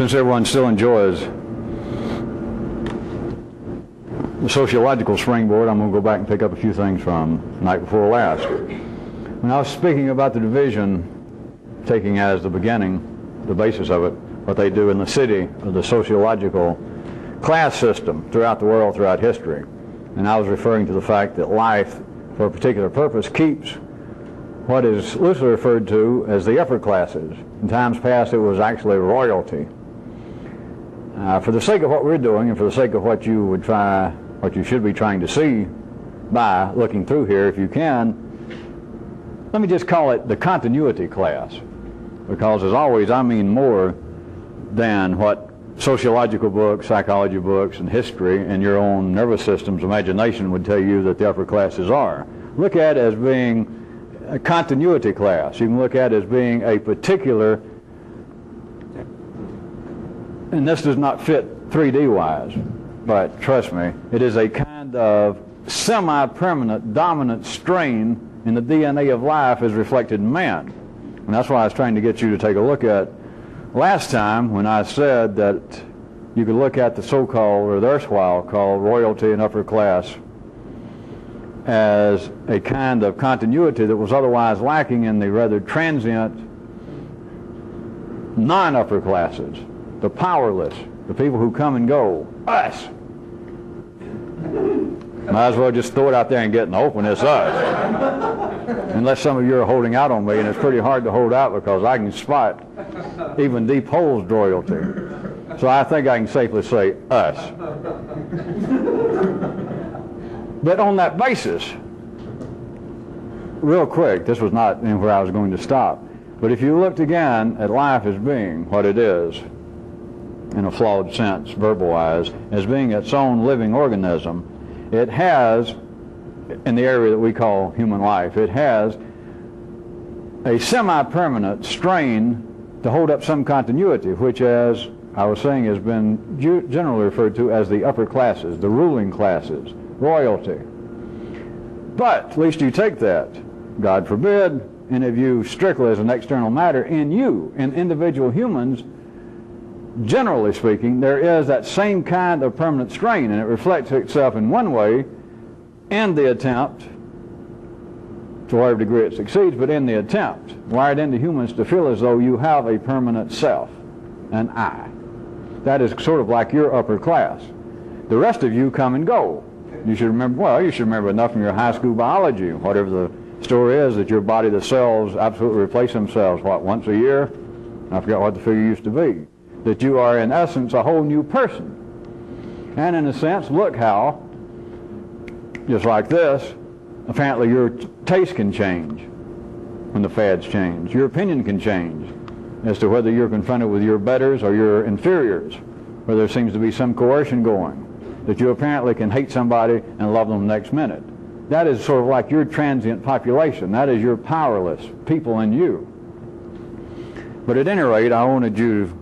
Since everyone still enjoys the sociological springboard, I'm going to go back and pick up a few things from the night before last. When I was speaking about the division, taking as the beginning, the basis of it, what they do in the city of the sociological class system throughout the world, throughout history. And I was referring to the fact that life, for a particular purpose, keeps what is loosely referred to as the upper classes. In times past, it was actually royalty. For the sake of what we're doing, and for the sake of what you should be trying to see by looking through here, if you can, let me just call it the continuity class, because as always, I mean more than what sociological books, psychology books, and history, and your own nervous system's imagination would tell you that the upper classes are. Look at it as being a continuity class. You can look at it as being a particular, and this does not fit 3D-wise, but trust me, it is a kind of semi-permanent dominant strain in the DNA of life as reflected in man. And that's why I was trying to get you to take a look at last time when I said that you could look at the so-called, or the erstwhile called, royalty and upper class as a kind of continuity that was otherwise lacking in the rather transient non-upper classes, the powerless, the people who come and go, us. Might as well just throw it out there and get in the open, it's us. Unless some of you are holding out on me, and it's pretty hard to hold out because I can spot even deep holes royalty. So I think I can safely say us. But on that basis, real quick, this was not where I was going to stop, but if you looked again at life as being what it is, in a flawed sense, verbal-wise, as being its own living organism, it has, in the area that we call human life, it has a semi-permanent strain to hold up some continuity, which, as I was saying, has been generally referred to as the upper classes, the ruling classes, royalty. But, at least you take that, God forbid, and if you strictly as an external matter, in you, in individual humans, generally speaking, there is that same kind of permanent strain, and it reflects itself in one way in the attempt, to whatever degree it succeeds, but in the attempt, wired into humans to feel as though you have a permanent self, an I. That is sort of like your upper class. The rest of you come and go. You should remember enough from your high school biology, whatever the story is, that your body, the cells absolutely replace themselves, once a year? I forgot what the figure used to be. That you are, in essence, a whole new person. And in a sense, look how, just like this, apparently your taste can change when the fads change. Your opinion can change as to whether you're confronted with your betters or your inferiors, where there seems to be some coercion going, that you apparently can hate somebody and love them the next minute. That is sort of like your transient population. That is your powerless people in you. But at any rate, I wanted you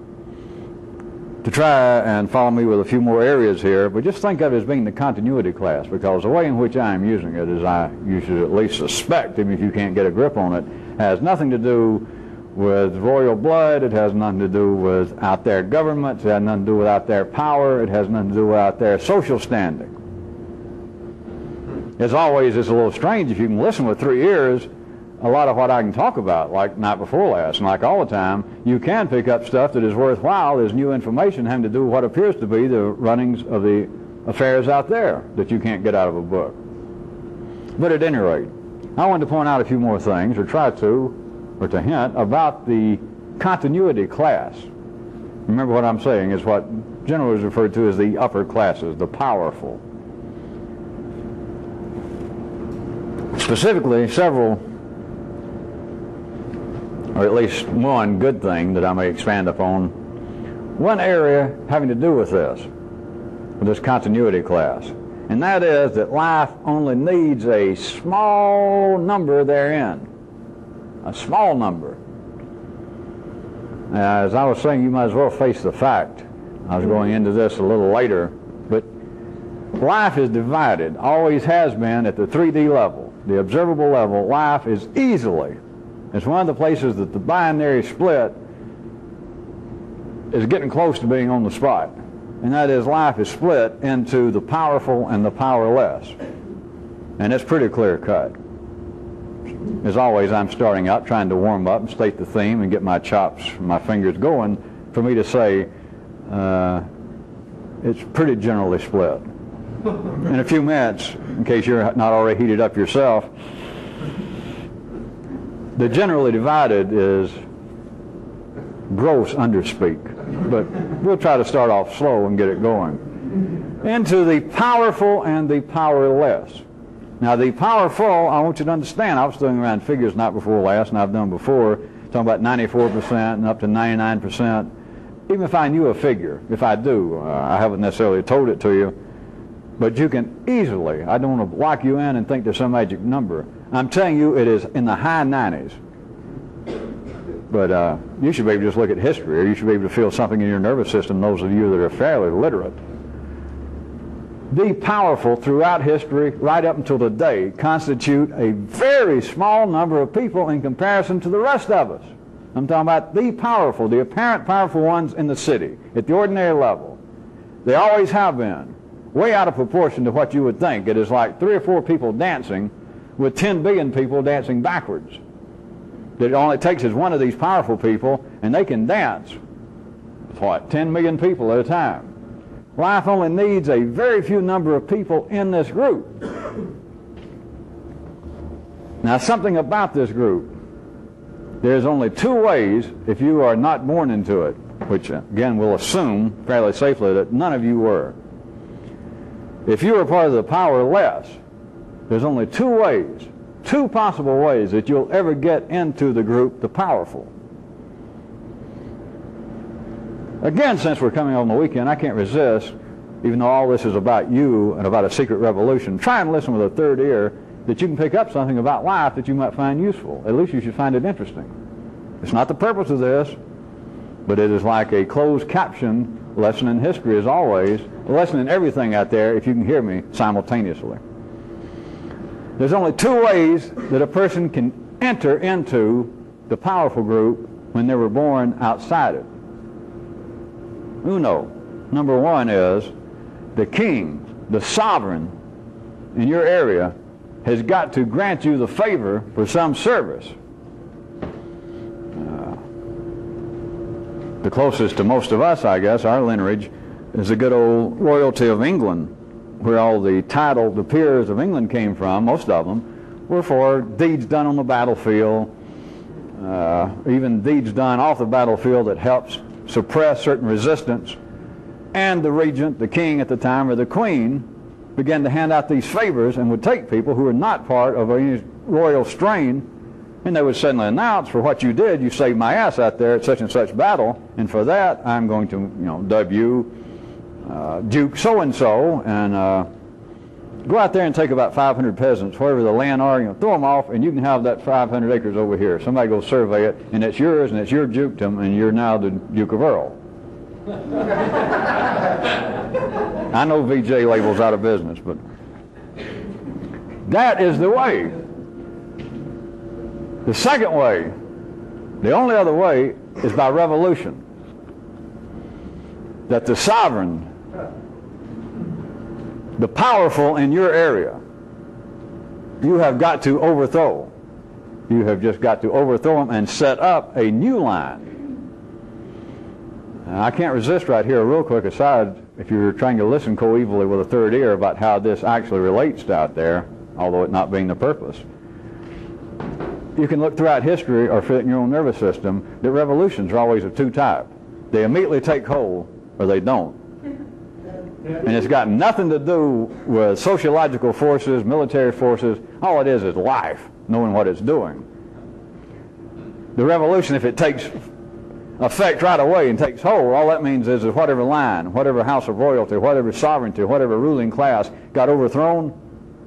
to try and follow me with a few more areas here, but just think of it as being the continuity class, because the way in which I am using it, as you should at least suspect, even if you can't get a grip on it, has nothing to do with royal blood, it has nothing to do with out there governments, it has nothing to do with out there power, it has nothing to do with out there social standing. As always, it's a little strange if you can listen with 3 ears. A lot of what I can talk about, like night before last, and like all the time, you can pick up stuff that is worthwhile as new information having to do with what appears to be the runnings of the affairs out there that you can't get out of a book. But at any rate, I wanted to point out a few more things, or try to, or to hint about the continuity class. Remember what I'm saying is what generally is referred to as the upper classes, the powerful. Specifically, several, or at least one good thing that I may expand upon, one area having to do with this continuity class, and that is that life only needs a small number therein, a small number. As I was saying, you might as well face the fact. I was going into this a little later, but life is divided, always has been, at the 3D level, the observable level. Life is easily, it's one of the places that the binary split is getting close to being on the spot. And that is, life is split into the powerful and the powerless. And it's pretty clear cut. As always, I'm starting out trying to warm up and state the theme and get my chops, my fingers going for me to say it's pretty generally split. In a few minutes, in case you're not already heated up yourself, the generally divided is gross underspeak. But we'll try to start off slow and get it going. Into the powerful and the powerless. Now, the powerful, I want you to understand, I was throwing around figures not before last, and I've done before, talking about 94% and up to 99%. Even if I knew a figure, if I do, I haven't necessarily told it to you, but you can easily, I don't want to lock you in and think there's some magic number. I'm telling you it is in the high 90s. But you should be able to just look at history, or you should be able to feel something in your nervous system, those of you that are fairly literate. The powerful throughout history, right up until today, constitute a very small number of people in comparison to the rest of us. I'm talking about the powerful, the apparent powerful ones in the city, at the ordinary level. They always have been, way out of proportion to what you would think. It is like 3 or 4 people dancing with 10 billion people dancing backwards. That all it takes is one of these powerful people, and they can dance with, what, 10 million people at a time. Life only needs a very few number of people in this group. Now, something about this group. There's only 2 ways, if you are not born into it, which, again, we'll assume fairly safely that none of you were. If you are part of the powerless, there's only 2 ways, 2 possible ways that you'll ever get into the group, the powerful. Again, since we're coming on the weekend, I can't resist, even though all this is about you and about a secret revolution, try and listen with a third ear that you can pick up something about life that you might find useful. At least you should find it interesting. It's not the purpose of this, but it is like a closed caption lesson in history, as always, a lesson in everything out there, if you can hear me simultaneously. There's only 2 ways that a person can enter into the powerful group when they were born outside it. Uno. Number 1 is the king, the sovereign in your area, has got to grant you the favor for some service. The closest to most of us, I guess, our lineage, is the good old royalty of England, where all the titled, the peers of England came from, most of them, were for deeds done on the battlefield, even deeds done off the battlefield that helps suppress certain resistance. And the regent, the king at the time, or the queen, began to hand out these favors and would take people who were not part of any royal strain, and they would suddenly announce, for what you did, you saved my ass out there at such and such battle, and for that I'm going to, dub you Duke so-and-so, and go out there and take about 500 peasants, wherever the land are, throw them off, and you can have that 500 acres over here. Somebody go survey it, and it's yours, and it's your dukedom, and you're now the Duke of Earl. I know VJ label's out of business, but that is the way. The second way, the only other way, is by revolution. That the sovereign, the powerful in your area, you have got to overthrow. You have just got to overthrow them and set up a new line. Now, I can't resist right here a real quick aside, if you're trying to listen coevally with a third ear about how this actually relates to out there, although it not being the purpose. You can look throughout history or fit in your own nervous system that revolutions are always of 2 types. They immediately take hold or they don't. And it's got nothing to do with sociological forces, military forces. All it is life, knowing what it's doing. The revolution, if it takes effect right away and takes hold, all that means is that whatever line, whatever house of royalty, whatever sovereignty, whatever ruling class got overthrown,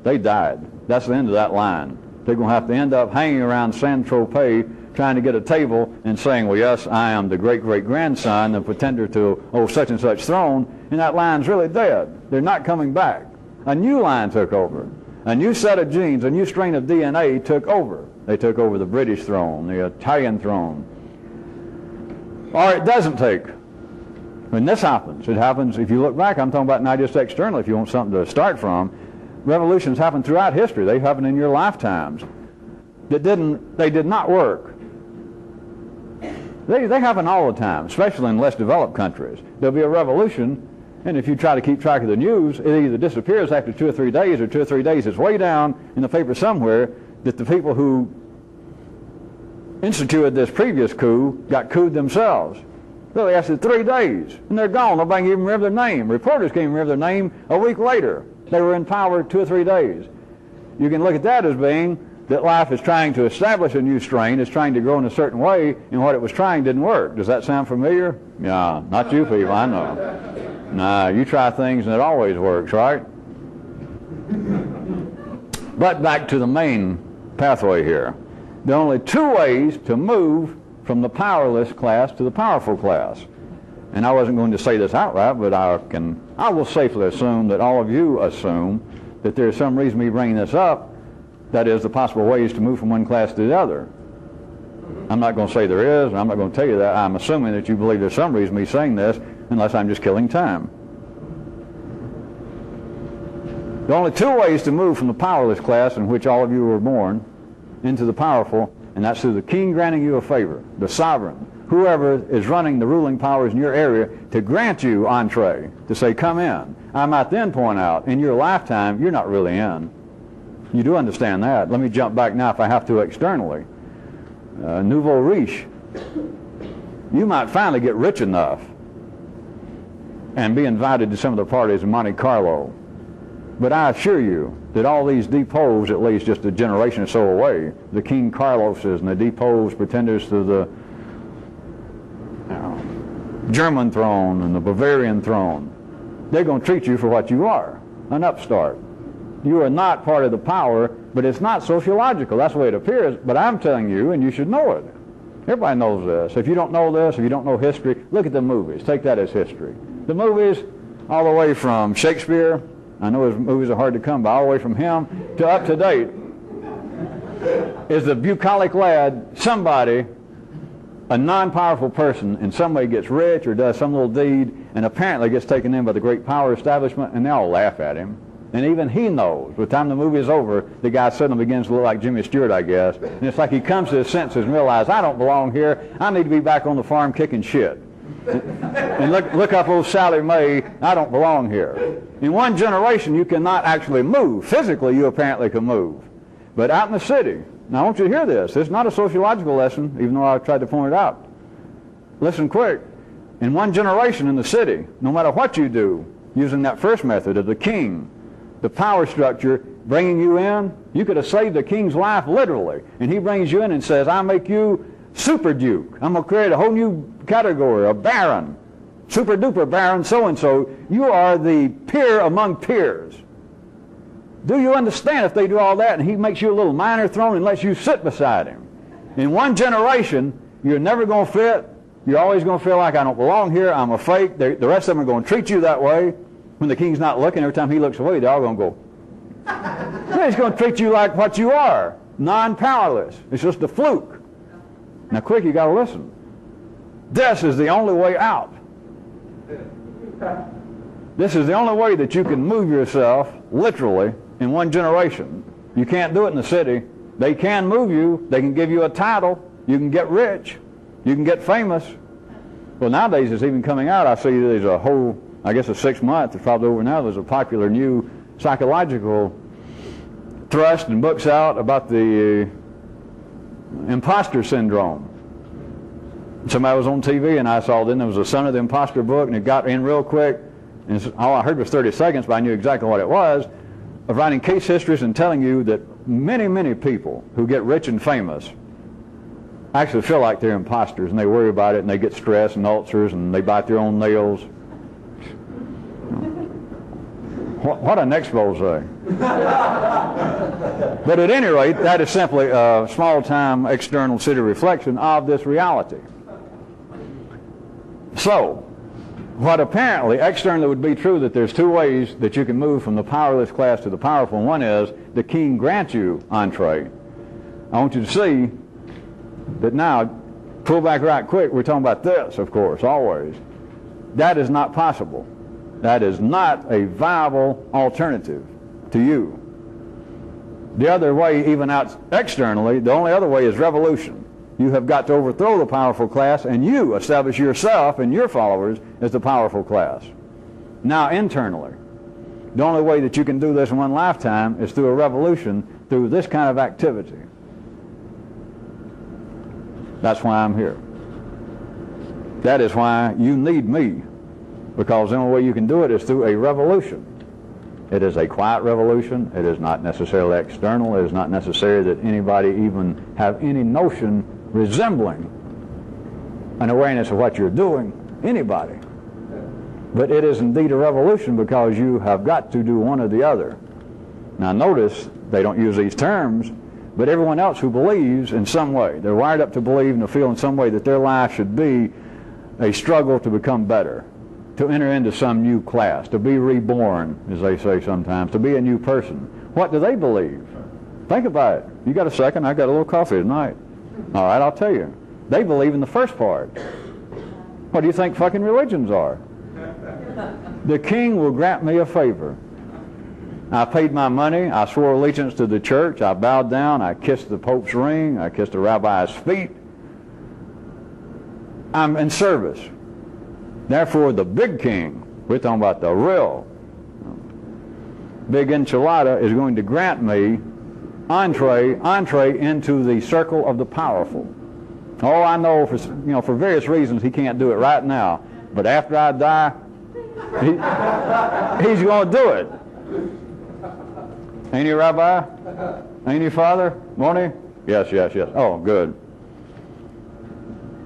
they died. That's the end of that line. They're going to have to end up hanging around Saint-Tropez trying to get a table and saying, well, yes, I am the great-great-grandson, the pretender to, such and such throne, and that line's really dead. They're not coming back. A new line took over. A new set of genes, a new strain of DNA took over. They took over the British throne, the Italian throne. Or it doesn't take When this happens, it happens, if you look back, I'm talking about not just externally, if you want something to start from. Revolutions happen throughout history. They happen in your lifetimes. They did not work. They happen all the time, especially in less developed countries. There'll be a revolution, and if you try to keep track of the news, it either disappears after 2 or 3 days, or 2 or 3 days it's way down in the paper somewhere that the people who instituted this previous coup got couped themselves. Well, they lasted 3 days, and they're gone. Nobody can even remember their name. Reporters can't even remember their name a week later. They were in power 2 or 3 days. You can look at that as being that life is trying to establish a new strain, is trying to grow in a certain way, and what it was trying didn't work. Does that sound familiar? Yeah, not you people, I know. Nah, you try things and it always works, right? But back to the main pathway here. There are only 2 ways to move from the powerless class to the powerful class. And I wasn't going to say this outright, but I will safely assume that all of you assume that there's some reason me bringing this up, that is, the possible ways to move from one class to the other. I'm not going to say there is, and I'm not going to tell you that. I'm assuming that you believe there's some reason me saying this, unless I'm just killing time. There are only 2 ways to move from the powerless class in which all of you were born into the powerful, and that's through the king granting you a favor, the sovereign, whoever is running the ruling powers in your area, to grant you entree, to say, come in. I might then point out, in your lifetime, you're not really in. You do understand that. Let me jump back now, if I have to, externally. Nouveau riche. You might finally get rich enough and be invited to some of the parties in Monte Carlo. But I assure you that all these deposed, at least just a generation or so away, the King Carloses and the deposed pretenders to the German throne and the Bavarian throne, they're going to treat you for what you are, an upstart. You are not part of the power, but it's not sociological. That's the way it appears, but I'm telling you, and you should know it. Everybody knows this. If you don't know this, if you don't know history, look at the movies. Take that as history. The movies, all the way from Shakespeare, I know his movies are hard to come by, all the way from him to up to date, is the bucolic lad, somebody, a non-powerful person, in some way gets rich or does some little deed, and apparently gets taken in by the great power establishment, and they all laugh at him. And even he knows, by the time the movie is over, the guy suddenly begins to look like Jimmy Stewart, I guess. And it's like he comes to his senses and realizes, I don't belong here. I need to be back on the farm kicking shit. And look up old Sally Mae, I don't belong here. In one generation, you cannot actually move. Physically, you apparently can move. But out in the city, now I want you to hear this. This is not a sociological lesson, even though I tried to point it out. Listen quick. In one generation in the city, no matter what you do, using that first method of the king, the power structure, bringing you in, you could have saved the king's life literally. And he brings you in and says, I make you super duke. I'm going to create a whole new category, a baron, super duper baron so-and-so. You are the peer among peers. Do you understand if they do all that and he makes you a little minor throne and lets you sit beside him? In one generation, you're never going to fit. You're always going to feel like I don't belong here. I'm a fake. The rest of them are going to treat you that way. When the king's not looking, every time he looks away, they're all going to go. He's going to treat you like what you are, non-powerless. It's just a fluke. Now quick, you got to listen. This is the only way out. This is the only way that you can move yourself, literally, in one generation. You can't do it in the city. They can move you. They can give you a title. You can get rich. You can get famous. Well, nowadays it's even coming out. I see there's a whole, I guess a 6 month, it's probably over now, there's a popular new psychological thrust and books out about the imposter syndrome. Somebody was on TV and I saw then there was a Son of the Imposter book, and it got in real quick, and all I heard was 30 seconds, but I knew exactly what it was, of writing case histories and telling you that many, many people who get rich and famous actually feel like they're imposters, and they worry about it, and they get stress and ulcers, and they bite their own nails. What an expose. But at any rate, that is simply a small-time external city reflection of this reality. So, what apparently externally would be true, that there's 2 ways that you can move from the powerless class to the powerful. One is the king grants you entree. I want you to see that now, pull back right quick, we're talking about this, of course, always. That is not possible. That is not a viable alternative to you. The other way, even out externally, the only other way is revolution. You have got to overthrow the powerful class, and you establish yourself and your followers as the powerful class. Now, internally, the only way that you can do this in one lifetime is through a revolution, through this kind of activity. That's why I'm here. That is why you need me, because the only way you can do it is through a revolution. It is a quiet revolution. It is not necessarily external. It is not necessary that anybody even have any notion resembling an awareness of what you're doing, anybody. But it is indeed a revolution because you have got to do one or the other. Now notice, they don't use these terms, but everyone else who believes in some way, they're wired up to believe and to feel in some way that their life should be a struggle to become better, to enter into some new class, to be reborn, as they say sometimes, to be a new person. What do they believe? Think about it. You got a second? I got a little coffee tonight. All right, I'll tell you. They believe in the first part. What do you think fucking religions are? The king will grant me a favor. I paid my money. I swore allegiance to the church. I bowed down. I kissed the Pope's ring. I kissed the rabbi's feet. I'm in service. Therefore, the big king, we're talking about the real big enchilada, is going to grant me entree into the circle of the powerful. Oh, I know for various reasons he can't do it right now, but after I die, he's going to do it. Ain't he, Rabbi? Ain't he, Father? Won't he? Yes. Oh, good.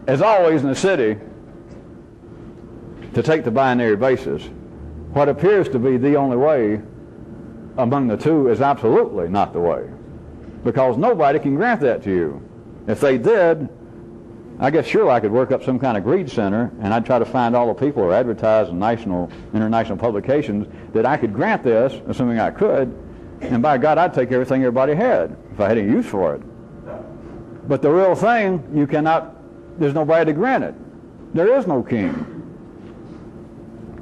As always in the city, to take the binary basis, what appears to be the only way among the two is absolutely not the way, because nobody can grant that to you. If they did, I guess surely I could work up some kind of greed center, and I'd try to find all the people who are advertised in international publications that I could grant this, assuming I could, and by God, I'd take everything everybody had if I had any use for it. But the real thing, you cannot, there's nobody to grant it. There is no king.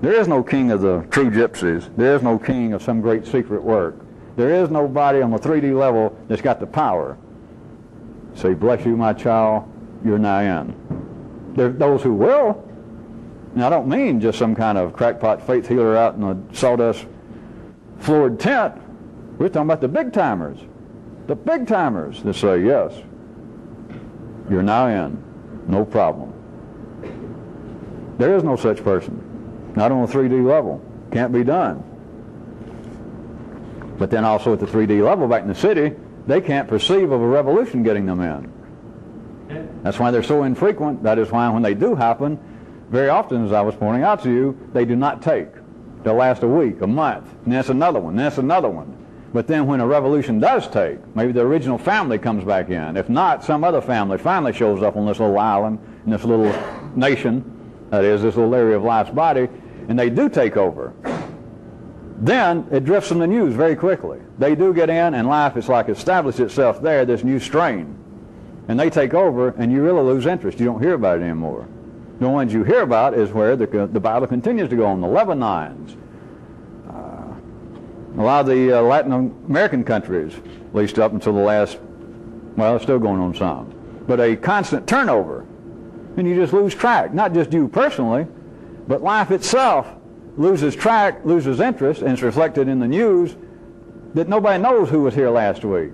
There is no king of the true gypsies. There is no king of some great secret work. There is nobody on the 3D level that's got the power. Say, bless you, my child, you're now in. There are those who will. Now, I don't mean just some kind of crackpot faith healer out in a sawdust floored tent. We're talking about the big timers. The big timers that say, yes, you're now in. No problem. There is no such person. Not on the 3D level. Can't be done. But then also at the 3D level back in the city, they can't perceive of a revolution getting them in. That's why they're so infrequent. That is why when they do happen, very often, as I was pointing out to you, they do not take. They'll last a week, a month, and that's another one, that's another one. But then when a revolution does take, maybe the original family comes back in. If not, some other family finally shows up on this little island, in this little nation, that is, this little area of life's body, and they do take over. Then it drifts from the news very quickly. They do get in, and life is like established itself there, this new strain. And they take over, and you really lose interest. You don't hear about it anymore. The ones you hear about is where the battle continues to go on, the Lebanons. A lot of the Latin American countries, at least up until the last, well, it's still going on some, but a constant turnover. And you just lose track, not just you personally, but life itself loses track, loses interest, and it's reflected in the news that nobody knows who was here last week.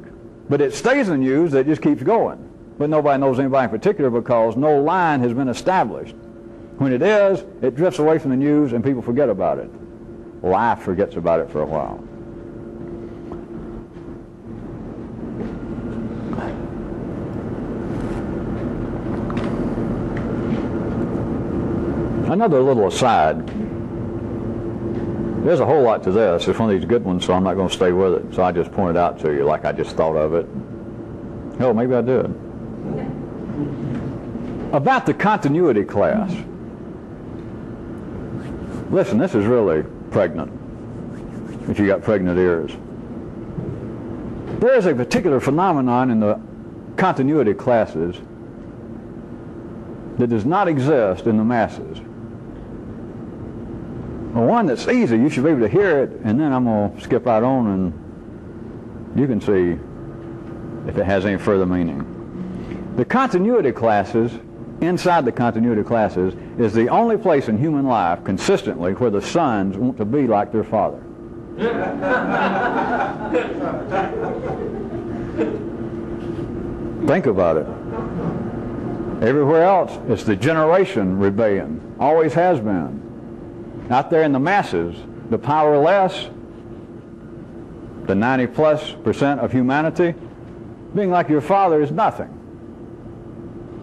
But it stays in the news, that just keeps going. But nobody knows anybody in particular because no line has been established. When it is, it drifts away from the news and people forget about it. Life forgets about it for a while. Another little aside. There's a whole lot to this. It's one of these good ones, so I'm not going to stay with it. So I just pointed out to you like I just thought of it. Hell, maybe I did. About the continuity class. Listen, this is really pregnant, if you got pregnant ears. There is a particular phenomenon in the continuity classes that does not exist in the masses. Well, one that's easy, you should be able to hear it, and then I'm going to skip right on and you can see if it has any further meaning. The continuity classes, inside the continuity classes, is the only place in human life consistently where the sons want to be like their father. Think about it. Everywhere else, it's the generation rebellion. Always has been. Out there in the masses, the powerless, the 90+% of humanity, being like your father is nothing.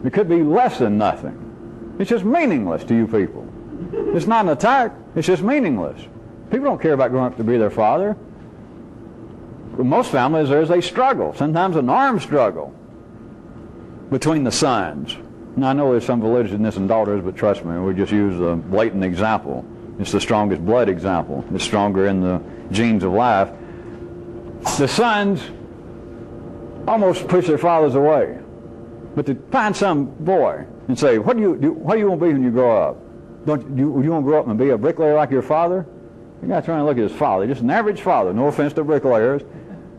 It could be less than nothing. It's just meaningless to you people. It's not an attack, it's just meaningless. People don't care about growing up to be their father. In most families, there's a struggle, sometimes an armed struggle, between the sons. Now, I know there's some validity in this in daughters, but trust me, we just use the blatant example. It's the strongest blood example. It's stronger in the genes of life. The sons almost push their fathers away. But to find some boy and say, what do you want to be when you grow up? Do you want to grow up and be a bricklayer like your father? The guy trying to look at his father, just an average father, no offense to bricklayers.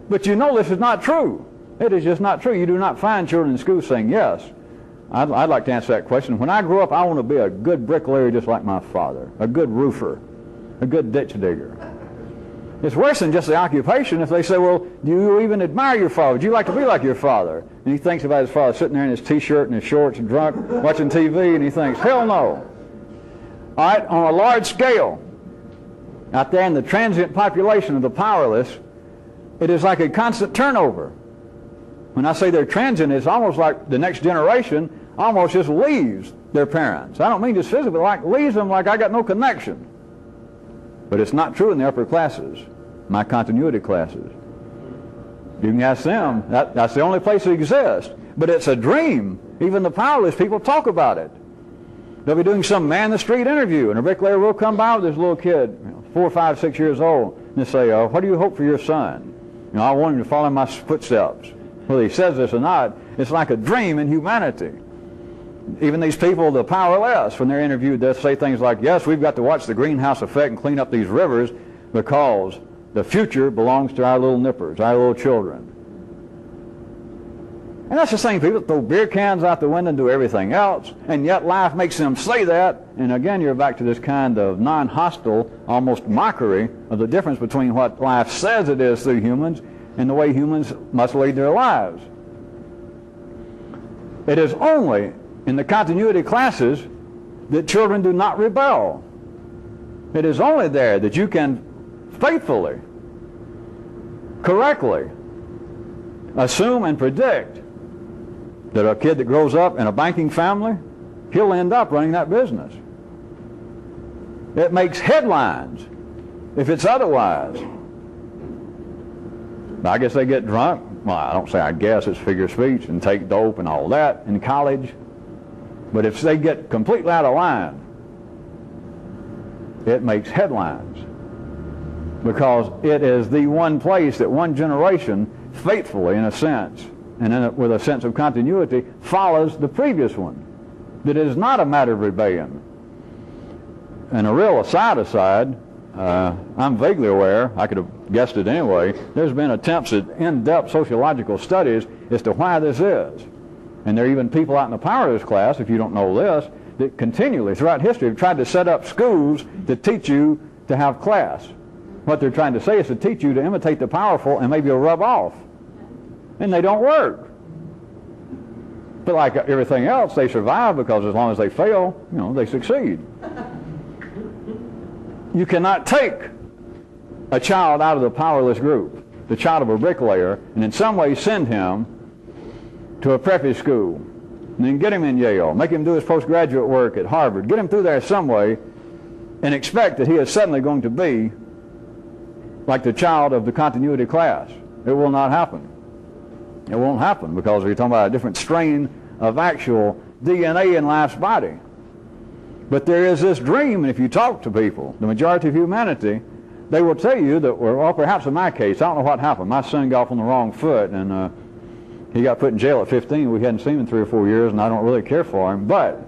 But you know this is not true. It is just not true. You do not find children in school saying, yes, I'd like to answer that question. When I grow up, I want to be a good bricklayer just like my father, a good roofer, a good ditch digger. It's worse than just the occupation if they say, well, do you even admire your father? Would you like to be like your father? And he thinks about his father sitting there in his T-shirt and his shorts and drunk, watching TV, and he thinks, hell no. All right, on a large scale, out there in the transient population of the powerless, it is like a constant turnover. When I say they're transient, it's almost like the next generation almost just leaves their parents. I don't mean just physically, like leaves them like I got no connection. But it's not true in the upper classes, my continuity classes. You can ask them. That's the only place it exists. But it's a dream. Even the powerless people talk about it. They'll be doing some man-the-street interview, and a bricklayer will come by with this little kid, 4, 5, 6 years old, and they say, what do you hope for your son? I want him to follow in my footsteps. Whether he says this or not, it's like a dream in humanity. Even these people, the powerless, when they're interviewed, they'll say things like, yes, we've got to watch the greenhouse effect and clean up these rivers because the future belongs to our little nippers, our little children. And that's the same people that throw beer cans out the window and do everything else, and yet life makes them say that. And again, you're back to this kind of non-hostile, almost mockery of the difference between what life says it is through humans and the way humans must lead their lives. It is only in the continuity classes that children do not rebel. It is only there that you can faithfully, correctly assume and predict that a kid that grows up in a banking family, he'll end up running that business. It makes headlines if it's otherwise. I guess they get drunk. Well, I don't say I guess, it's figure of speech, and take dope and all that in college. But if they get completely out of line, it makes headlines. Because it is the one place that one generation faithfully, in a sense, and with a sense of continuity, follows the previous one. That it is not a matter of rebellion. And a real aside, I'm vaguely aware, I could have guessed it anyway, there's been attempts at in-depth sociological studies as to why this is. And there are even people out in the powerless class, if you don't know this, that continually throughout history have tried to set up schools to teach you to have class. What they're trying to say is to teach you to imitate the powerful and maybe you'll rub off. And they don't work. But like everything else, they survive because as long as they fail, they succeed. You cannot take a child out of the powerless group, the child of a bricklayer, and in some way send him to a preppy school, and then get him in Yale, make him do his postgraduate work at Harvard, get him through there some way, and expect that he is suddenly going to be like the child of the continuity class. It will not happen. It won't happen because we're talking about a different strain of actual DNA in life's body. But there is this dream, and if you talk to people, the majority of humanity, they will tell you that, well, perhaps in my case, I don't know what happened. My son got off on the wrong foot, and he got put in jail at 15. We hadn't seen him in 3 or 4 years, and I don't really care for him. But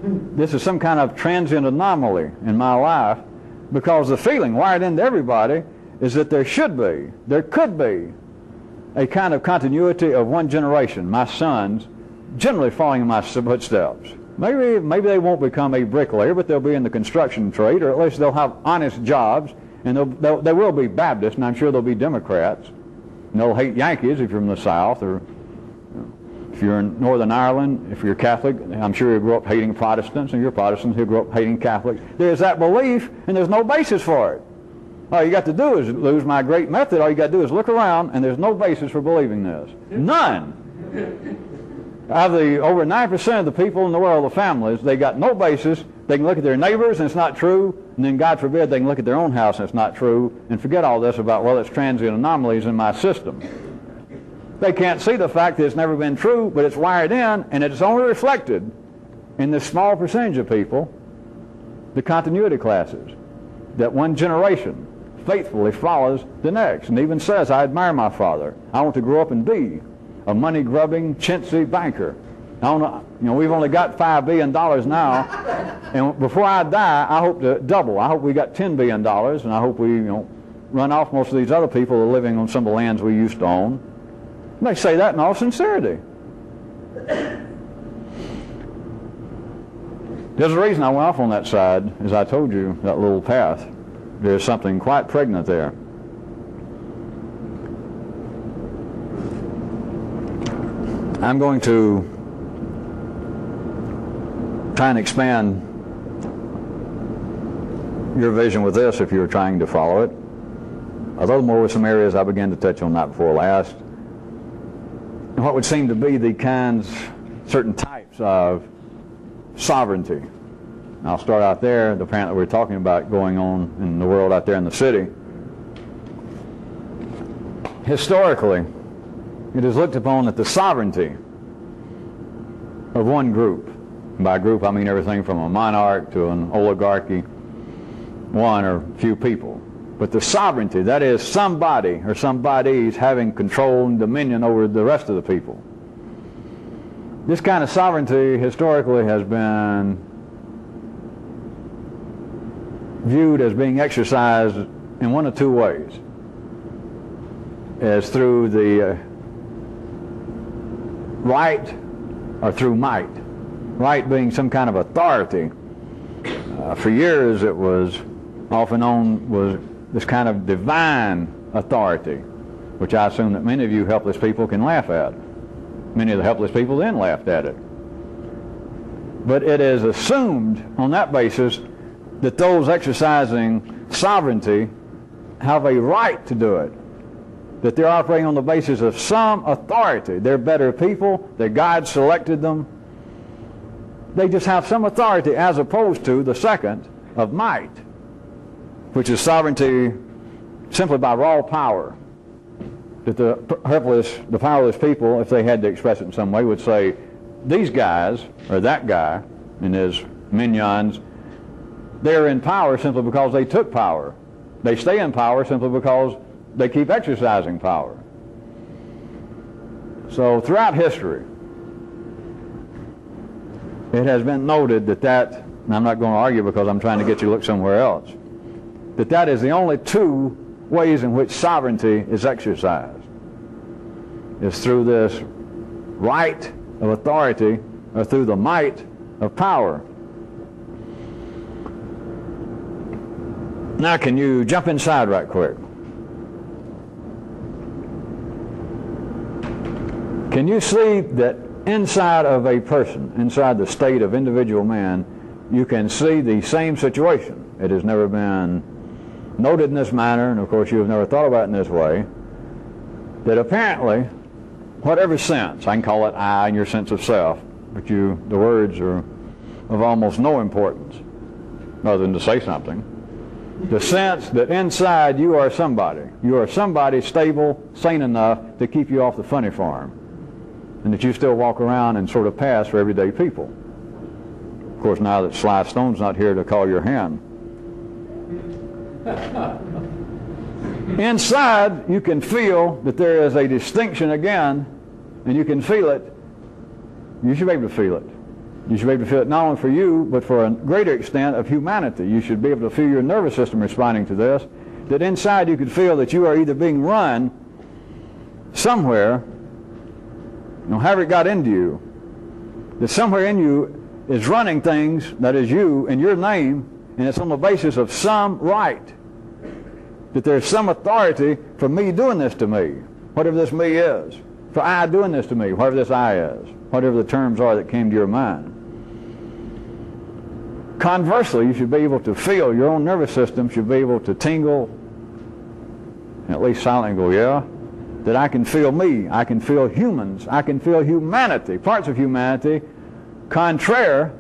this is some kind of transient anomaly in my life Because the feeling wired into everybody is that there could be a kind of continuity of one generation, my sons, generally following in my footsteps. Maybe they won't become a bricklayer, but they'll be in the construction trade, or at least they'll have honest jobs, and they will be Baptists, and I'm sure they'll be Democrats. And they'll hate Yankees if you're from the South, or if you're in Northern Ireland, if you're Catholic, I'm sure you'll grow up hating Protestants, and you're Protestants who grow up hating Catholics. There's that belief, and there's no basis for it. All you got to do is lose my great method. All you got to do is look around, and there's no basis for believing this. None. Out of the over 9% of the people in the world, the families, they got no basis. They can look at their neighbors, and it's not true. And then, God forbid, they can look at their own house, and it's not true. And forget all this about, well, it's transient anomalies in my system. They can't see the fact that it's never been true, but it's wired in, and it's only reflected in this small percentage of people, the continuity classes, that one generation faithfully follows the next, and even says, I admire my father. I want to grow up and be a money-grubbing, chintzy banker. We've only got $5 billion now, and before I die, I hope to double. I hope we got $10 billion, and I hope we run off most of these other people who are living on some of the lands we used to own. And they say that in all sincerity. There's a reason I went off on that side, as I told you, that little path. There's something quite pregnant there. I'm going to try and expand your vision with this if you're trying to follow it. A little more with some areas I began to touch on night before last. And what would seem to be the certain types of sovereignty. I'll start out there, the parent that we're talking about going on in the world out there in the city. Historically, it is looked upon that the sovereignty of one group, by group I mean everything from a monarch to an oligarchy, one or few people, but the sovereignty, that is somebody or somebodies having control and dominion over the rest of the people. This kind of sovereignty historically has been viewed as being exercised in one of two ways, as through the right or through might. Right being some kind of authority. For years it was often known was this kind of divine authority, which I assume that many of you helpless people can laugh at. Many of the helpless people then laughed at it. But it is assumed on that basis that those exercising sovereignty have a right to do it, that they're operating on the basis of some authority. They're better people, their God selected them. They just have some authority, as opposed to the second of might, which is sovereignty simply by raw power. That the powerless people, if they had to express it in some way, would say, these guys, or that guy and his minions, they're in power simply because they took power. They stay in power simply because they keep exercising power. So throughout history, it has been noted that, and I'm not going to argue because I'm trying to get you to look somewhere else, that is the only two ways in which sovereignty is exercised. It's through this right of authority or through the might of power. Now, can you jump inside right quick? Can you see that inside of a person, inside the state of individual man, you can see the same situation? It has never been noted in this manner, and of course you have never thought about it in this way, that apparently, whatever sense, I can call it I in your sense of self, but the words are of almost no importance, other than to say something. The sense that inside you are somebody stable, sane enough to keep you off the funny farm, and that you still walk around and sort of pass for everyday people. Of course, now that Sly Stone's not here to call your hand. Inside, you can feel that there is a distinction again, and you can feel it. You should be able to feel it. You should be able to feel it not only for you, but for a greater extent of humanity. You should be able to feel your nervous system responding to this, that inside you could feel that you are either being run somewhere, however it got into you, that somewhere in you is running things that is you in your name, and it's on the basis of some right, that there's some authority for me doing this to me, whatever this me is, for I doing this to me, whatever this I is, whatever the terms are that came to your mind. Conversely, you should be able to feel, your own nervous system should be able to tingle, and at least silently go, yeah, that I can feel me, I can feel humans, I can feel humanity, parts of humanity, contraire,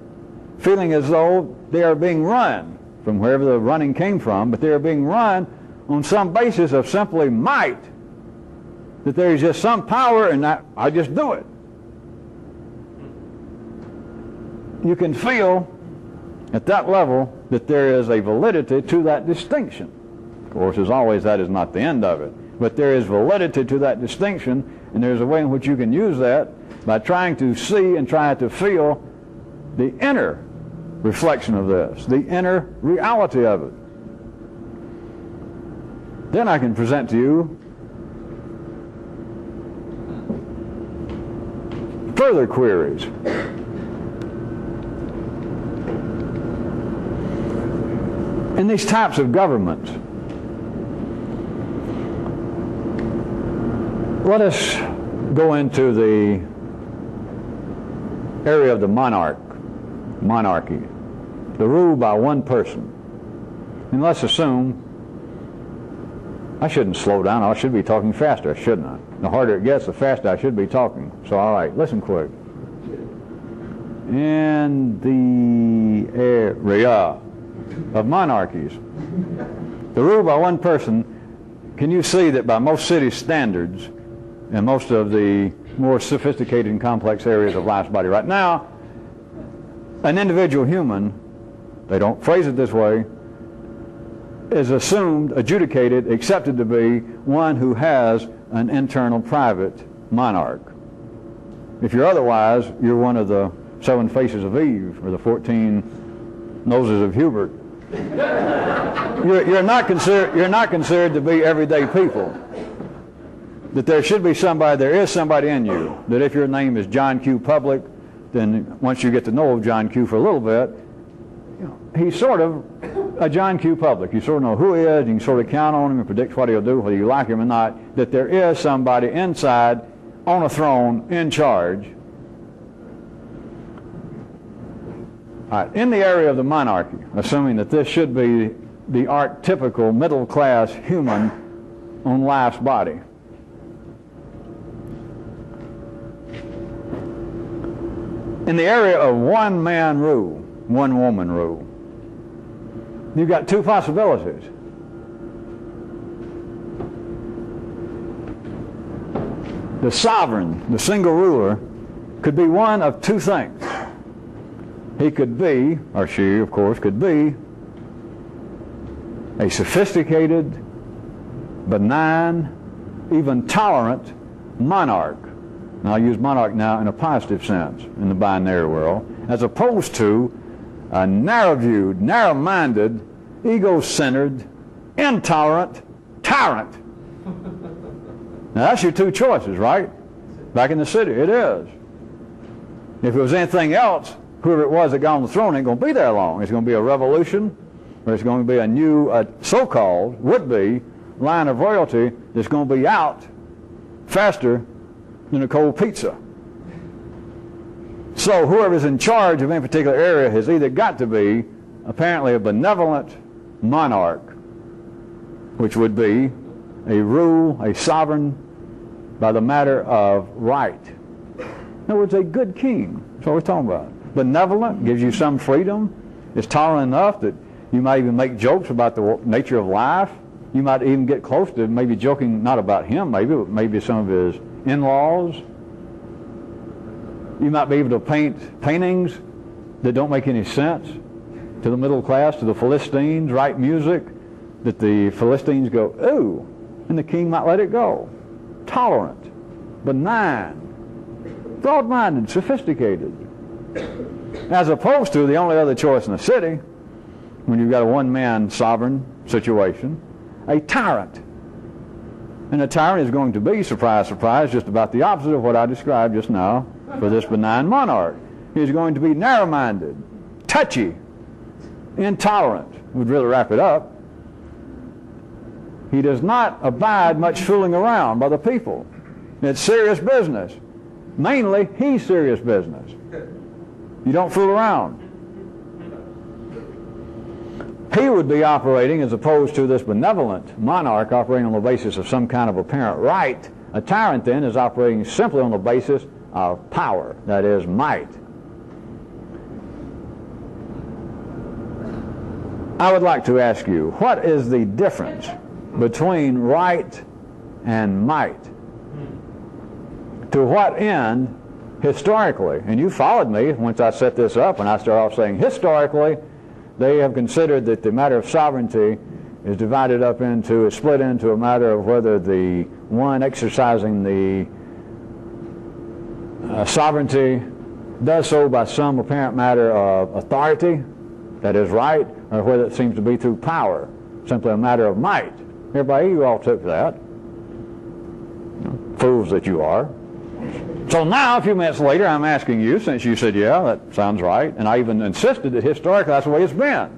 feeling as though they are being run from wherever the running came from, but they are being run on some basis of simply might, that there is just some power and I just do it. You can feel at that level that there is a validity to that distinction. Of course, as always, that is not the end of it. But there is validity to that distinction, and there's a way in which you can use that by trying to see and try to feel the inner reflection of this, the inner reality of it. Then I can present to you further queries. In these types of governments, let us go into the area of the monarchy, the rule by one person. And let's assume, I shouldn't slow down, I should be talking faster, shouldn't I? The harder it gets, the faster I should be talking. So all right, listen quick. In the area of monarchies, the rule by one person, can you see that by most city standards and most of the more sophisticated and complex areas of life's body right now, an individual human, they don't phrase it this way, is assumed, adjudicated, accepted to be one who has an internal private monarch. If you're otherwise, you're one of the 7 faces of Eve or the 14 noses of Hubert. You're not considered to be everyday people. That there should be somebody, there is somebody in you. That if your name is John Q. Public, then once you get to know John Q. for a little bit, he's sort of a John Q. Public. You sort of know who he is, you can sort of count on him and predict what he'll do, whether you like him or not, that there is somebody inside, on a throne, in charge. All right, in the area of the monarchy, assuming that this should be the archetypical middle-class human on life's body, in the area of one-man rule, one-woman rule, you've got 2 possibilities. The sovereign, the single ruler, could be one of 2 things. He could be, or she, of course, could be a sophisticated, benign, even tolerant monarch. And I'll use monarch now in a positive sense in the binary world, as opposed to a narrow-viewed, narrow-minded, ego-centered, intolerant tyrant. Now that's your 2 choices, right? Back in the city, it is. If it was anything else, whoever it was that got on the throne ain't going to be there long. It's going to be a revolution, or it's going to be a new, so-called, would-be, line of royalty that's going to be out faster than a cold pizza. So whoever's in charge of any particular area has either got to be apparently a benevolent monarch, which would be a rule, a sovereign by the matter of right. In other words, a good king. That's what we're talking about. Benevolent, gives you some freedom, is tolerant enough that you might even make jokes about the nature of life. You might even get close to maybe joking, not about him maybe, but maybe some of his in-laws. You might be able to paint paintings that don't make any sense to the middle class, to the Philistines, write music that the Philistines go, ooh, and the king might let it go. Tolerant, benign, broad-minded, sophisticated. As opposed to the only other choice in the city, when you've got a one-man sovereign situation, a tyrant. And a tyrant is going to be, surprise, surprise, just about the opposite of what I described just now for this benign monarch. He's going to be narrow-minded, touchy, intolerant. Would really wrap it up. He does not abide much fooling around by the people. It's serious business. Mainly, he's serious business. You don't fool around. He would be operating, as opposed to this benevolent monarch operating on the basis of some kind of apparent right. A tyrant, then, is operating simply on the basis of power, that is, might. I would like to ask you, what is the difference between right and might? To what end, historically, and you followed me once I set this up, and I started off saying historically, they have considered that the matter of sovereignty is divided up into, is split into a matter of whether the one exercising the sovereignty does so by some apparent matter of authority, that is right, or whether it seems to be through power, simply a matter of might. Everybody, you all took that. Fools that you are. So now, a few minutes later, I'm asking you, since you said, yeah, that sounds right, and I even insisted that historically that's the way it's been.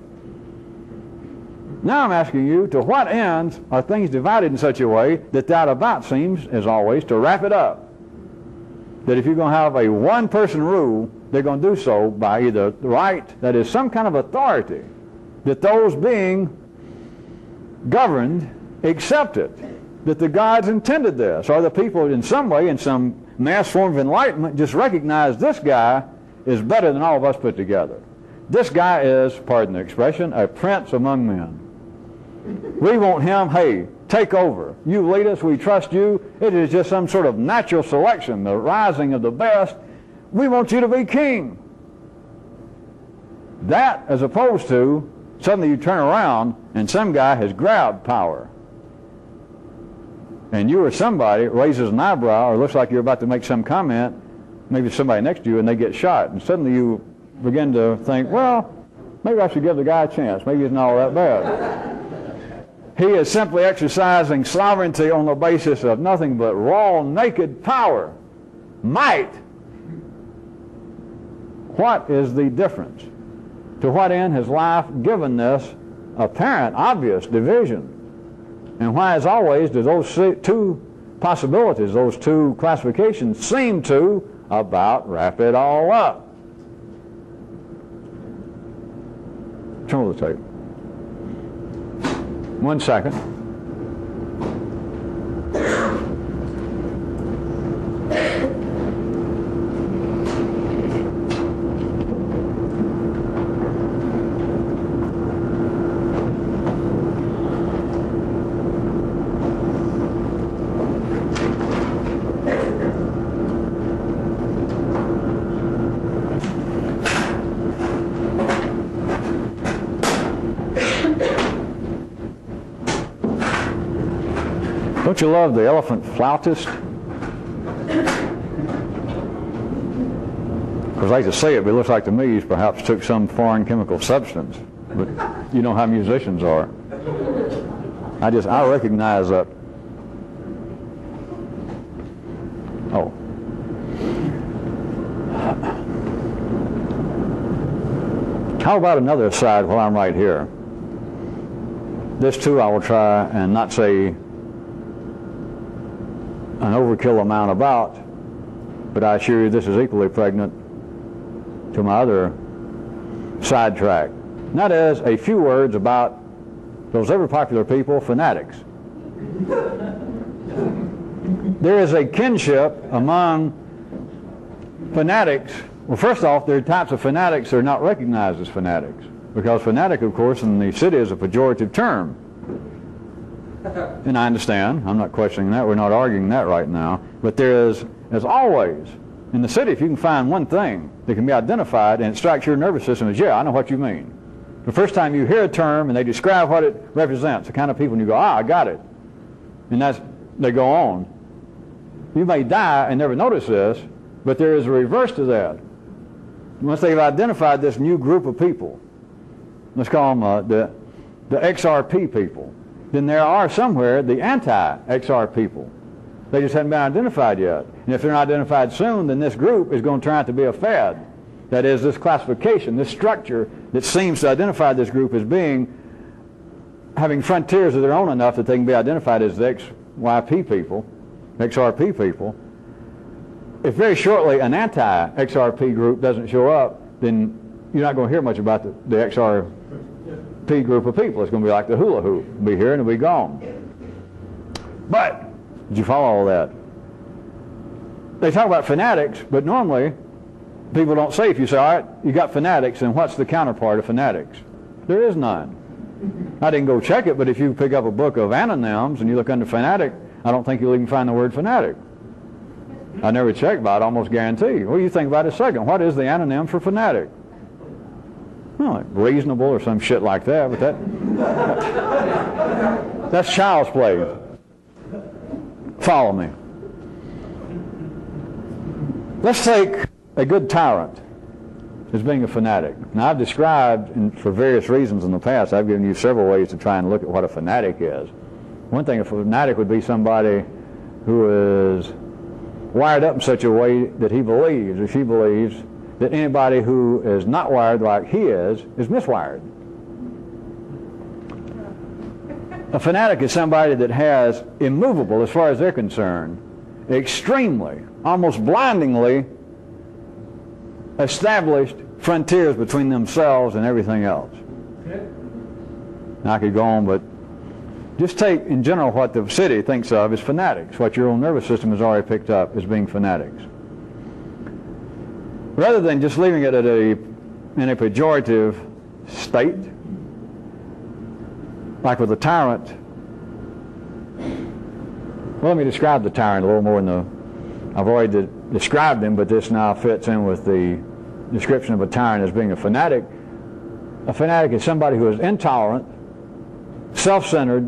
Now I'm asking you, to what ends are things divided in such a way that that about seems, as always, to wrap it up? That if you're going to have a one-person rule, they're going to do so by either right, that is some kind of authority, that those being governed accept it, that the gods intended this, or the people in some way, in some mass form of enlightenment, just recognize this guy is better than all of us put together. This guy is, pardon the expression, a prince among men. We want him, hey, take over. You lead us, we trust you. It is just some sort of natural selection, the rising of the best. We want you to be king. That, as opposed to, suddenly you turn around and some guy has grabbed power. And you or somebody raises an eyebrow or looks like you're about to make some comment, maybe somebody next to you, and they get shot. And suddenly you begin to think, well, maybe I should give the guy a chance. Maybe he's not all that bad. He is simply exercising sovereignty on the basis of nothing but raw, naked power, might. What is the difference? To what end has life given this apparent, obvious division? And why, as always, do those two possibilities, those two classifications, seem to about wrap it all up? Turn over the tape. 1 second. Don't you love the elephant flautist? Because I hate to say it, but it looks like to me he's perhaps took some foreign chemical substance. But you know how musicians are. I recognize that. Oh. How about another aside while I'm right here? This too I will try and not say an overkill amount about, but I assure you this is equally pregnant to my other sidetrack. And that is a few words about those ever popular people, fanatics. There is a kinship among fanatics. Well, first off, there are types of fanatics that are not recognized as fanatics, because fanatic, of course, in the city is a pejorative term. And I understand. I'm not questioning that. We're not arguing that right now. But there is, as always, in the city, if you can find one thing that can be identified and it strikes your nervous system as, yeah, I know what you mean. The first time you hear a term and they describe what it represents, the kind of people, and you go, I got it. And they go on. You may die and never notice this, but there is a reverse to that. once they've identified this new group of people, let's call them the XRP people, then there are somewhere the anti-XR people. They just haven't been identified yet. And if they're not identified soon, then this group is going to turn out to be a fad. That is, this classification, this structure that seems to identify this group as having frontiers of their own enough that they can be identified as the XYP people, XRP people. If very shortly an anti-XRP group doesn't show up, then you're not going to hear much about the XRP group of people. It's going to be like the hula hoop. It'll be here and it'll be gone. But, did you follow all that? They talk about fanatics, but normally people don't say, if you say, all right, you got fanatics, and what's the counterpart of fanatics? There is none. I didn't go check it, but if you pick up a book of anonyms and you look under fanatic, I don't think you'll even find the word fanatic. I never checked, but I'd almost guarantee. Well, you think about it a second. What is the anonym for fanatic? Well, like reasonable or some shit like that, but that's child's play. Follow me. Let's take a good tyrant as being a fanatic. Now, I've described, and for various reasons in the past, I've given you several ways to try and look at what a fanatic is. One thing, a fanatic would be somebody who is wired up in such a way that he believes, or she believes, that anybody who is not wired like he is miswired. A fanatic is somebody that has immovable, as far as they're concerned, extremely, almost blindingly established frontiers between themselves and everything else. Now, I could go on, but just take in general what the city thinks of as fanatics, what your own nervous system has already picked up as being fanatics. Rather than just leaving it in a pejorative state, like with a tyrant, well, let me describe the tyrant a little more I've already described him, but this now fits in with the description of a tyrant as being a fanatic. A fanatic is somebody who is intolerant, self-centered,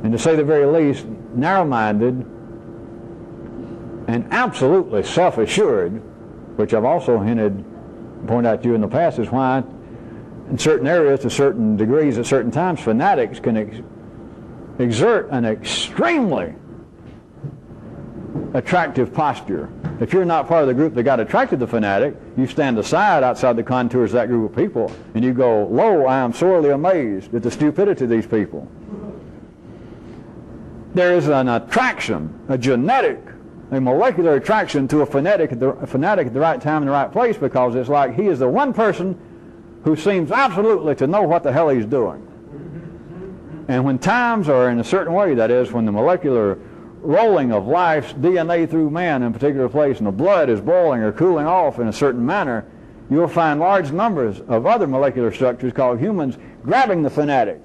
and to say the very least, narrow-minded, and absolutely self-assured, which I've also pointed out to you in the past, is why in certain areas, to certain degrees, at certain times, fanatics can exert an extremely attractive posture. If you're not part of the group that got attracted to the fanatic, you stand aside outside the contours of that group of people, and you go, lo, I am sorely amazed at the stupidity of these people. There is an attraction, a genetic, a molecular attraction to a fanatic at the right time in the right place, because it's like he is the one person who seems absolutely to know what the hell he's doing. And when times are in a certain way, that is, when the molecular rolling of life's DNA through man in a particular place and the blood is boiling or cooling off in a certain manner, you'll find large numbers of other molecular structures called humans grabbing the fanatic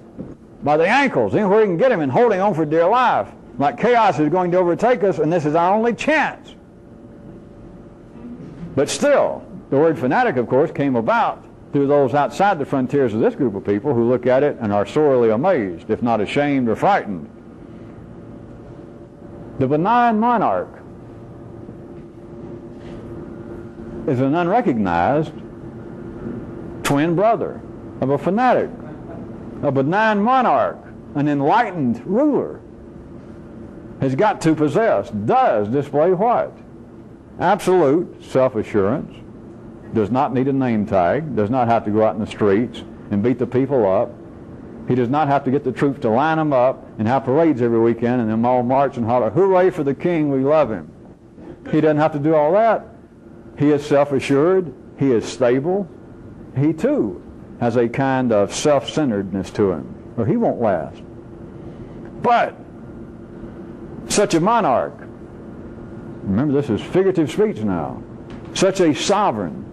by the ankles, anywhere you can get him, and holding on for dear life, like chaos is going to overtake us and this is our only chance. But still, the word fanatic, of course, came about through those outside the frontiers of this group of people who look at it and are sorely amazed, if not ashamed or frightened. The benign monarch is an unrecognized twin brother of a fanatic. A benign monarch, an enlightened ruler, has got to does display what? Absolute self-assurance, does not need a name tag, does not have to go out in the streets and beat the people up. He does not have to get the troops to line them up and have parades every weekend and them all march and holler, hooray for the king, we love him. He doesn't have to do all that. He is self-assured. He is stable. He too has a kind of self-centeredness to him, or he won't last. But such a monarch, remember this is figurative speech now, such a sovereign,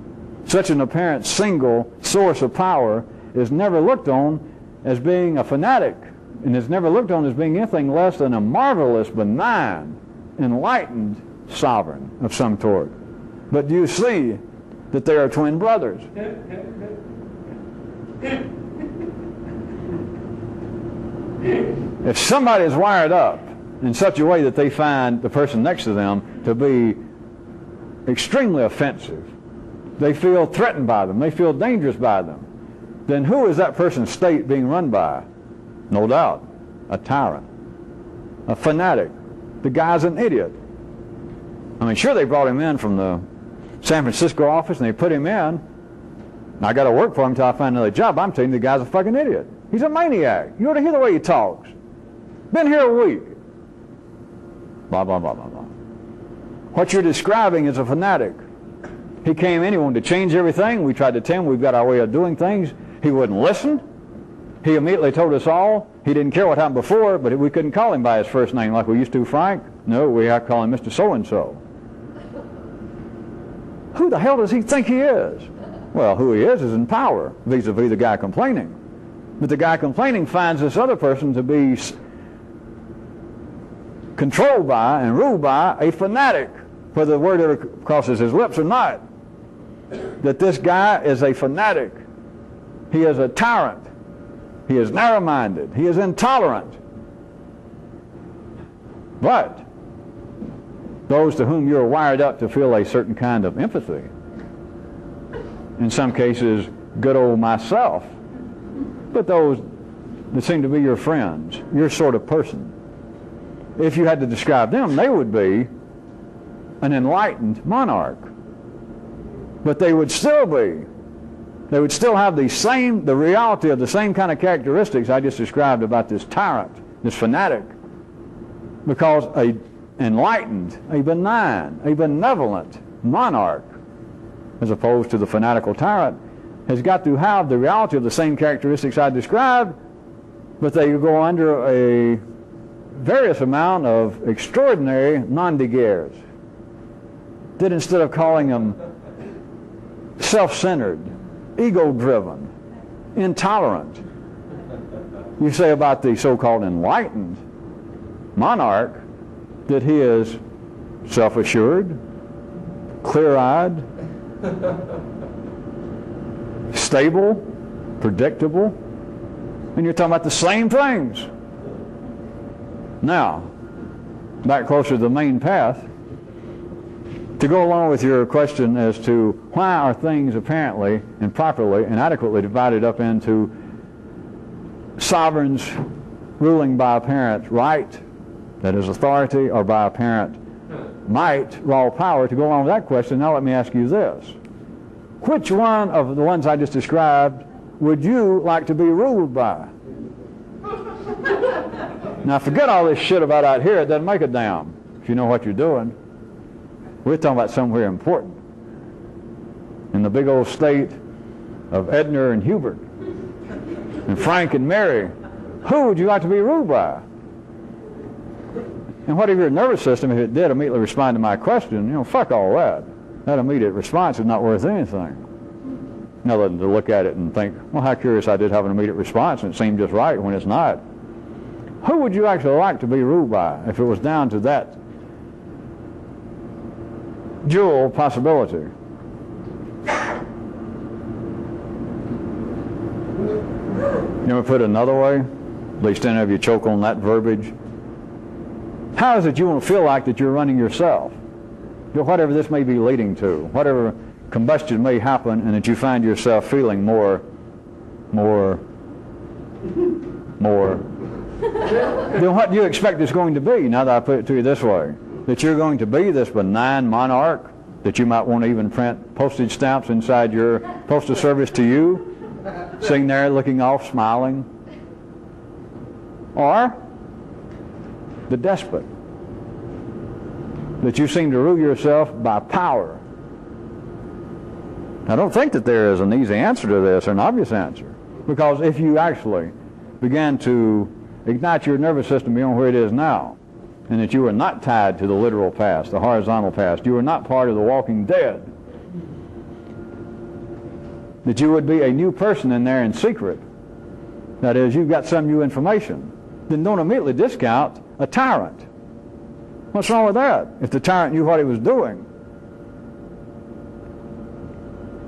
such an apparent single source of power is never looked on as being a fanatic, and is never looked on as being anything less than a marvelous, benign, enlightened sovereign of some sort. But do you see that they are twin brothers? If somebody is wired up in such a way that they find the person next to them to be extremely offensive, they feel threatened by them, they feel dangerous by them, then who is that person's state being run by? No doubt, a tyrant, a fanatic. The guy's an idiot. I mean, sure, they brought him in from the San Francisco office and they put him in. I got to work for him until I find another job. I'm telling you, the guy's a fucking idiot. He's a maniac. You ought to hear the way he talks. Been here a week. Blah, blah, blah, blah, blah. What you're describing is a fanatic. He came in, he wanted to change everything. We tried to tell him we've got our way of doing things. He wouldn't listen. He immediately told us all he didn't care what happened before, but we couldn't call him by his first name like we used to Frank. No, we have to call him Mr. So-and-so. Who the hell does he think he is? Well, who he is in power vis-a-vis the guy complaining. But the guy complaining finds this other person to be controlled by and ruled by a fanatic, whether the word ever crosses his lips or not. That this guy is a fanatic. He is a tyrant. He is narrow-minded. He is intolerant. But those to whom you're wired up to feel a certain kind of empathy, in some cases, good old myself, but those that seem to be your friends, your sort of person, if you had to describe them, they would be an enlightened monarch. But they would still have the reality of the same kind of characteristics I just described about this tyrant, this fanatic, because a enlightened, a benign, a benevolent monarch, as opposed to the fanatical tyrant, has got to have the reality of the same characteristics I described, but they go under a various amount of extraordinary non-de-guerres. That instead of calling them self-centered, ego-driven, intolerant, you say about the so-called enlightened monarch that he is self-assured, clear-eyed, stable, predictable, and you're talking about the same things. Now, back closer to the main path, to go along with your question as to why are things apparently and properly and adequately divided up into sovereigns ruling by apparent right, that is authority, or by apparent might, raw power, to go along with that question, now let me ask you this. Which one of the ones I just described would you like to be ruled by? Now forget all this shit about out here, it doesn't make a damn if you know what you're doing. We're talking about somewhere important. In the big old state of Edna and Hubert, and Frank and Mary, who would you like to be ruled by? And what if your nervous system, if it did immediately respond to my question, fuck all that. That immediate response is not worth anything. Other than to look at it and think, well, how curious, I did have an immediate response and it seemed just right when it's not. Who would you actually like to be ruled by if it was down to that dual possibility? You know, put it another way, at least any of you choke on that verbiage. How is it you want to feel like that you're running yourself? Whatever this may be leading to, whatever combustion may happen, and that you find yourself feeling more then what do you expect it's going to be, now that I put it to you this way? That you're going to be this benign monarch, that you might want to even print postage stamps inside your postal service to you, sitting there looking off, smiling? Or the despot, that you seem to rule yourself by power? I don't think that there is an easy answer to this, or an obvious answer, because if you actually began to ignite your nervous system beyond where it is now, and that you are not tied to the literal past, the horizontal past, you are not part of the walking dead, that you would be a new person in there in secret, that is, you've got some new information, then don't immediately discount a tyrant. What's wrong with that? If the tyrant knew what he was doing,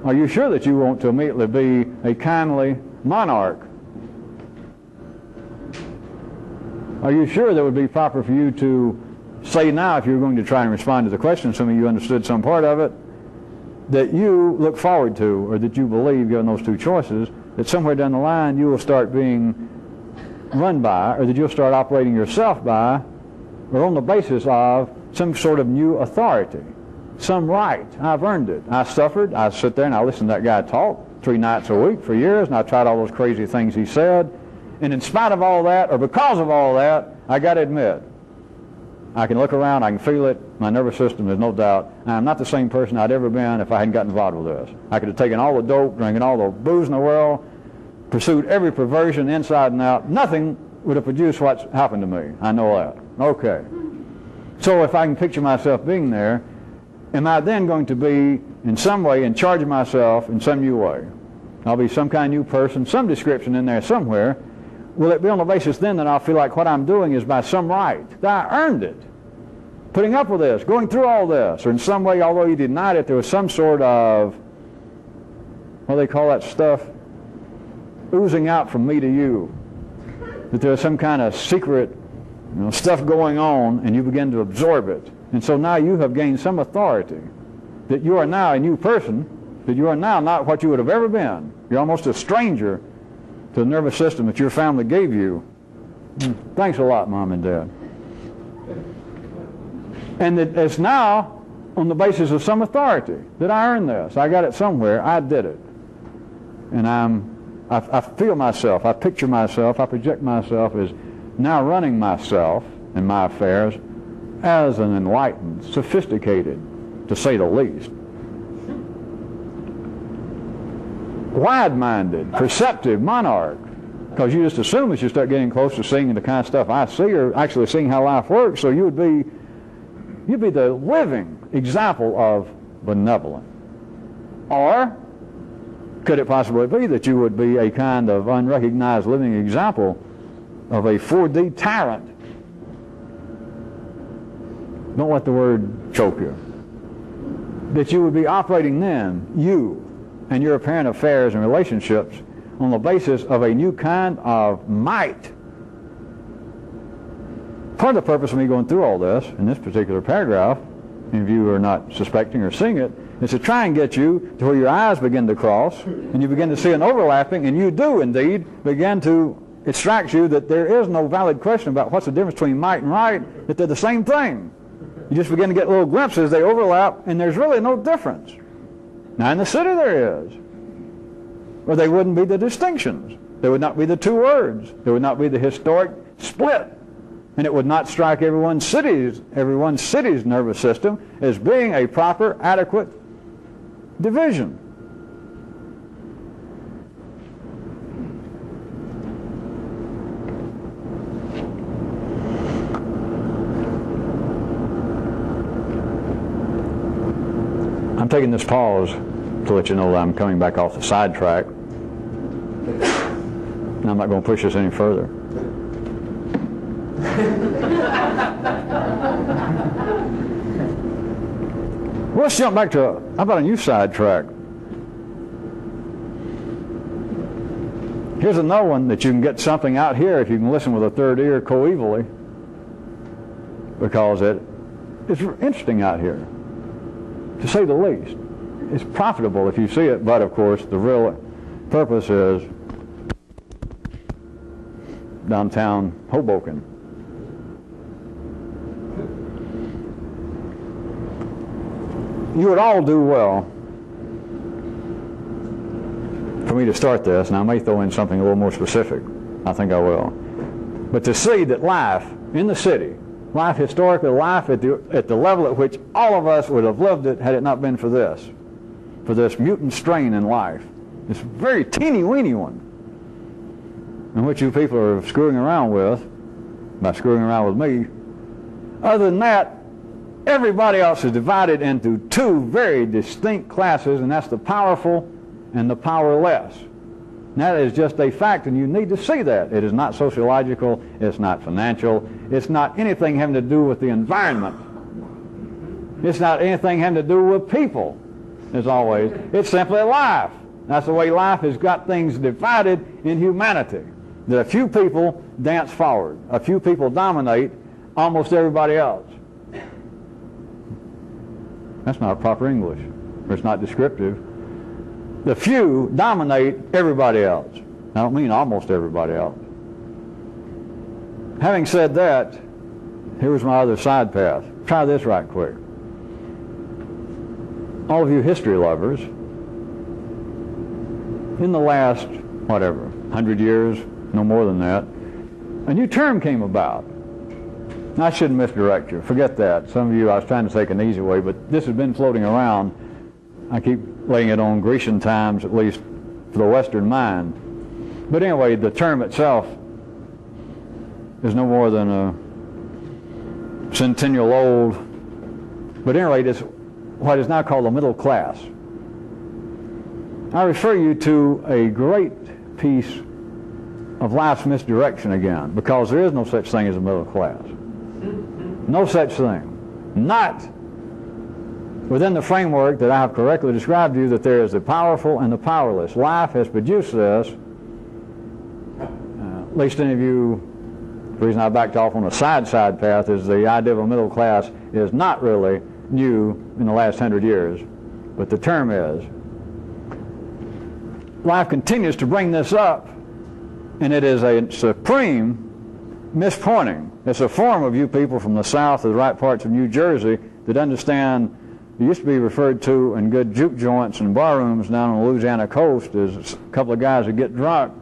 are you sure that you want to immediately be a kindly monarch? Are you sure that it would be proper for you to say now, if you're going to try and respond to the question, some of you understood some part of it, that you look forward to, or that you believe, given those two choices, that somewhere down the line you will start being run by, or that you'll start operating yourself by, or on the basis of some sort of new authority, some right. I've earned it. I suffered. I sit there and I listen to that guy talk 3 nights a week for years, and I tried all those crazy things he said. And in spite of all that, or because of all that, I got to admit, I can look around, I can feel it, my nervous system, there's no doubt, I'm not the same person I'd ever been if I hadn't gotten involved with this. I could have taken all the dope, drinking all the booze in the world, pursued every perversion inside and out. Nothing would have produced what's happened to me. I know that. Okay. So if I can picture myself being there, am I then going to be in some way in charge of myself in some new way? I'll be some kind of new person, some description in there somewhere. Will it be on the basis then that I'll feel like what I'm doing is by some right, that I earned it? Putting up with this, going through all this, or in some way, although you denied it, there was some sort of, what do they call that stuff? Oozing out from me to you. That there was some kind of secret stuff going on, and you begin to absorb it. And so now you have gained some authority, that you are now a new person, that you are now not what you would have ever been. You're almost a stranger to the nervous system that your family gave you. Thanks a lot, Mom and Dad. And that it's now on the basis of some authority that I earned this. I got it somewhere. I did it. And I feel myself, I picture myself, I project myself as now running myself and my affairs as an enlightened, sophisticated, to say the least, wide-minded, perceptive monarch. Because you just assume as you start getting close to seeing the kind of stuff I see, or actually seeing how life works, so you'd be the living example of benevolent. Or could it possibly be that you would be a kind of unrecognized living example of a 4D tyrant? Don't let the word choke you. That you would be operating then, you and your apparent affairs and relationships, on the basis of a new kind of might. Part of the purpose of me going through all this in this particular paragraph, if you are not suspecting or seeing it, is to try and get you to where your eyes begin to cross and you begin to see an overlapping, and you do indeed begin to extract you that there is no valid question about what's the difference between might and right, that they're the same thing. You just begin to get little glimpses, they overlap, and there's really no difference. Now in the city there is. Or they wouldn't be the distinctions. There would not be the two words. There would not be the historic split. And it would not strike everyone's city's nervous system as being a proper, adequate division. I'm taking this pause to let you know that I'm coming back off the sidetrack. And I'm not going to push this any further. Well, let's jump back to, how about a new sidetrack? Here's another one that you can get something out here if you can listen with a third ear coevally, because it's interesting out here, to say the least. It's profitable if you see it, but of course the real purpose is downtown Hoboken. You would all do well for me to start this, and I may throw in something a little more specific. I think I will. But to see that life in the city, life historically, life at the level at which all of us would have lived it had it not been for this mutant strain in life, this very teeny-weeny one, in which you people are screwing around with, by screwing around with me. Other than that, everybody else is divided into two very distinct classes, and that's the powerful and the powerless. And that is just a fact, and you need to see that. It is not sociological, it's not financial, it's not anything having to do with the environment. It's not anything having to do with people, as always. It's simply life. That's the way life has got things divided in humanity. That a few people dance forward. A few people dominate almost everybody else. That's not proper English. or it's not descriptive. The few dominate everybody else. I don't mean almost everybody else. Having said that, here's my other side path. Try this right quick. All of you history lovers, in the last, 100 years, no more than that, a new term came about. I shouldn't misdirect you. Forget that. Some of you, I was trying to take an easy way, but this has been floating around. I keep laying it on Grecian times, at least for the Western mind. But anyway, the term itself is no more than a centennial old. But anyway, it's what is now called the middle class. I refer you to a great piece of life's misdirection again, because there is no such thing as a middle class. No such thing. Not within the framework that I have correctly described to you, that there is the powerful and the powerless. Life has produced this. At least any of you, the reason I backed off on a side path is the idea of a middle class is not really new in the last 100 years, but the term is. Life continues to bring this up, and it is a supreme mispointing. It's a form of you people from the south of the right parts of New Jersey that understand it used to be referred to in good juke joints and bar rooms down on the Louisiana coast as a couple of guys would get drunk,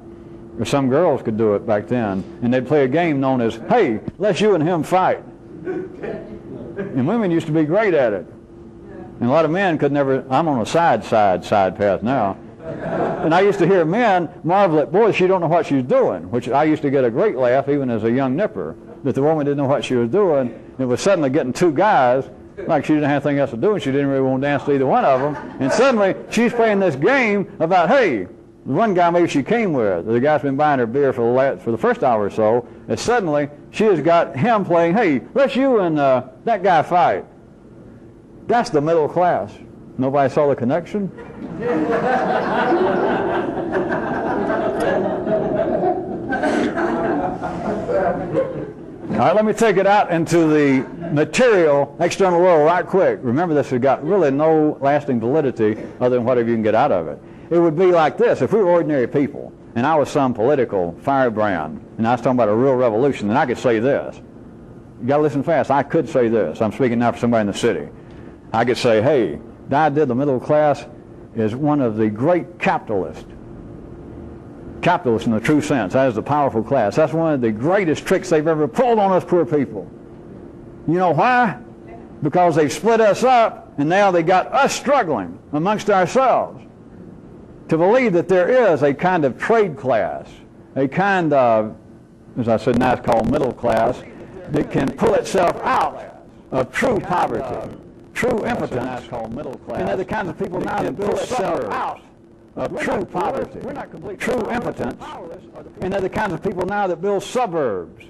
or some girls could do it back then, and they'd play a game known as, hey, let's you and him fight. And women used to be great at it. And a lot of men could never. I'm on a side path now. And I used to hear men marvel at, boy, she don't know what she's doing, which I used to get a great laugh even as a young nipper, that the woman didn't know what she was doing. It was suddenly getting two guys, like she didn't have anything else to do, and she didn't really want to dance to either one of them. And suddenly she's playing this game about, hey, the one guy maybe she came with, the guy's been buying her beer for the first hour or so, and suddenly she has got him playing, hey, let's you and that guy fight. That's the middle class. Nobody saw the connection? All right, let me take it out into the material external world right quick. Remember, this has got really no lasting validity other than whatever you can get out of it. It would be like this. If we were ordinary people, and I was some political firebrand, and I was talking about a real revolution, then I could say this. You got to listen fast. I could say this. I'm speaking now for somebody in the city. I could say, hey, the idea of the middle class is one of the great capitalists in the true sense. That is the powerful class. That's one of the greatest tricks they've ever pulled on us poor people. You know why? Because they've split us up, and now they got us struggling amongst ourselves to believe that there is a kind of trade class, a kind of, as I said, now it's called middle class, that can pull itself out of true poverty. True impotence, and they're the kinds of people now that build suburbs out of true poverty, true impotence, and they're the kinds of people now that build suburbs.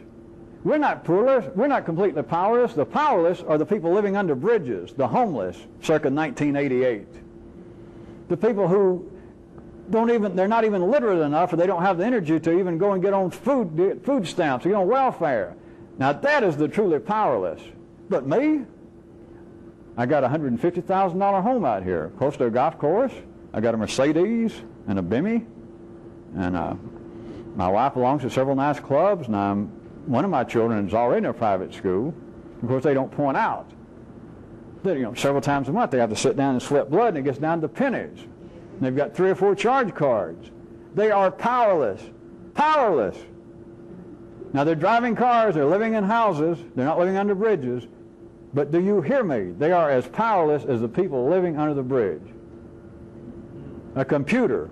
We're not poorless, we're not completely powerless. The powerless are the people living under bridges, the homeless, circa 1988. The people who they're not even literate enough, or they don't have the energy to even go and get on food stamps, or get on welfare. Now that is the truly powerless. But me? I got a $150,000 home out here, close to a golf course. I got a Mercedes and a Bimmy, and my wife belongs to several nice clubs, and one of my children is already in a private school. Of course, they don't point out that several times a month they have to sit down and sweat blood, and it gets down to pennies. And they've got 3 or 4 charge cards. They are powerless. Powerless. Now they're driving cars, they're living in houses, they're not living under bridges. But do you hear me? They are as powerless as the people living under the bridge. A computer,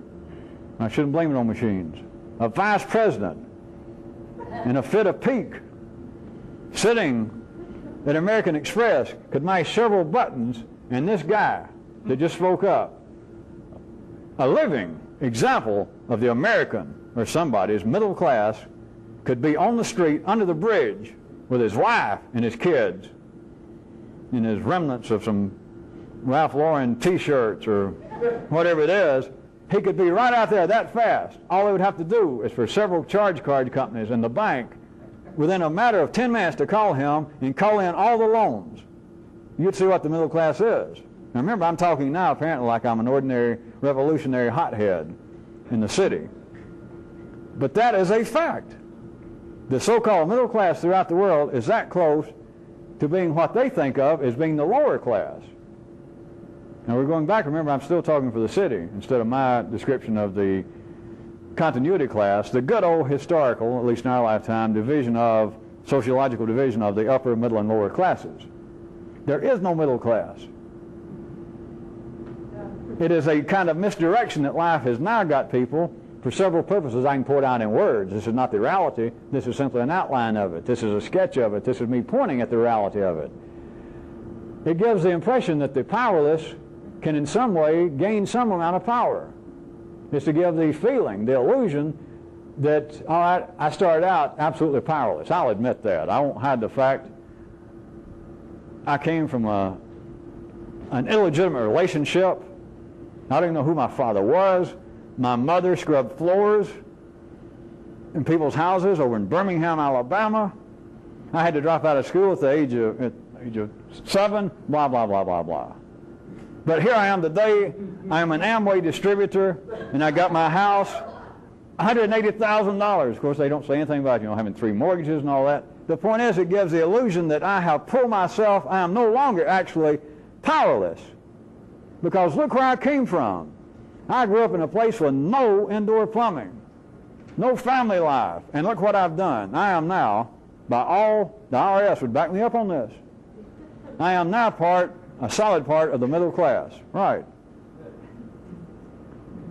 I shouldn't blame it on machines, a vice president in a fit of pique, sitting at American Express, could mash several buttons, and this guy that just spoke up, a living example of the American or somebody's middle class, could be on the street under the bridge with his wife and his kids, in his remnants of some Ralph Lauren t-shirts or whatever it is. He could be right out there that fast. All they would have to do is for several charge card companies and the bank within a matter of 10 minutes to call him and call in all the loans. You'd see what the middle class is. Now remember, I'm talking now apparently like I'm an ordinary revolutionary hothead in the city. But that is a fact. The so-called middle class throughout the world is that close to being what they think of as being the lower class. Now we're going back, remember I'm still talking for the city instead of my description of the continuity class, the good old historical, at least in our lifetime, sociological division of the upper, middle, and lower classes. There is no middle class. It is a kind of misdirection that life has now got people for several purposes. I can pour it out in words. This is not the reality. This is simply an outline of it. This is a sketch of it. This is me pointing at the reality of it. It gives the impression that the powerless can in some way gain some amount of power. It's to give the feeling, the illusion that, all right, I started out absolutely powerless. I'll admit that. I won't hide the fact I came from an illegitimate relationship. I don't even know who my father was. My mother scrubbed floors in people's houses over in Birmingham, Alabama. I had to drop out of school at the age of 7, blah, blah, blah, blah, blah. But here I am today. I am an Amway distributor, and I got my house, $180,000. Of course, they don't say anything about, having 3 mortgages and all that. The point is, it gives the illusion that I have pulled myself. I am no longer actually powerless. Because look where I came from. I grew up in a place with no indoor plumbing, no family life, and look what I've done. I am now, by all, the IRS would back me up on this, I am now a solid part of the middle class. Right.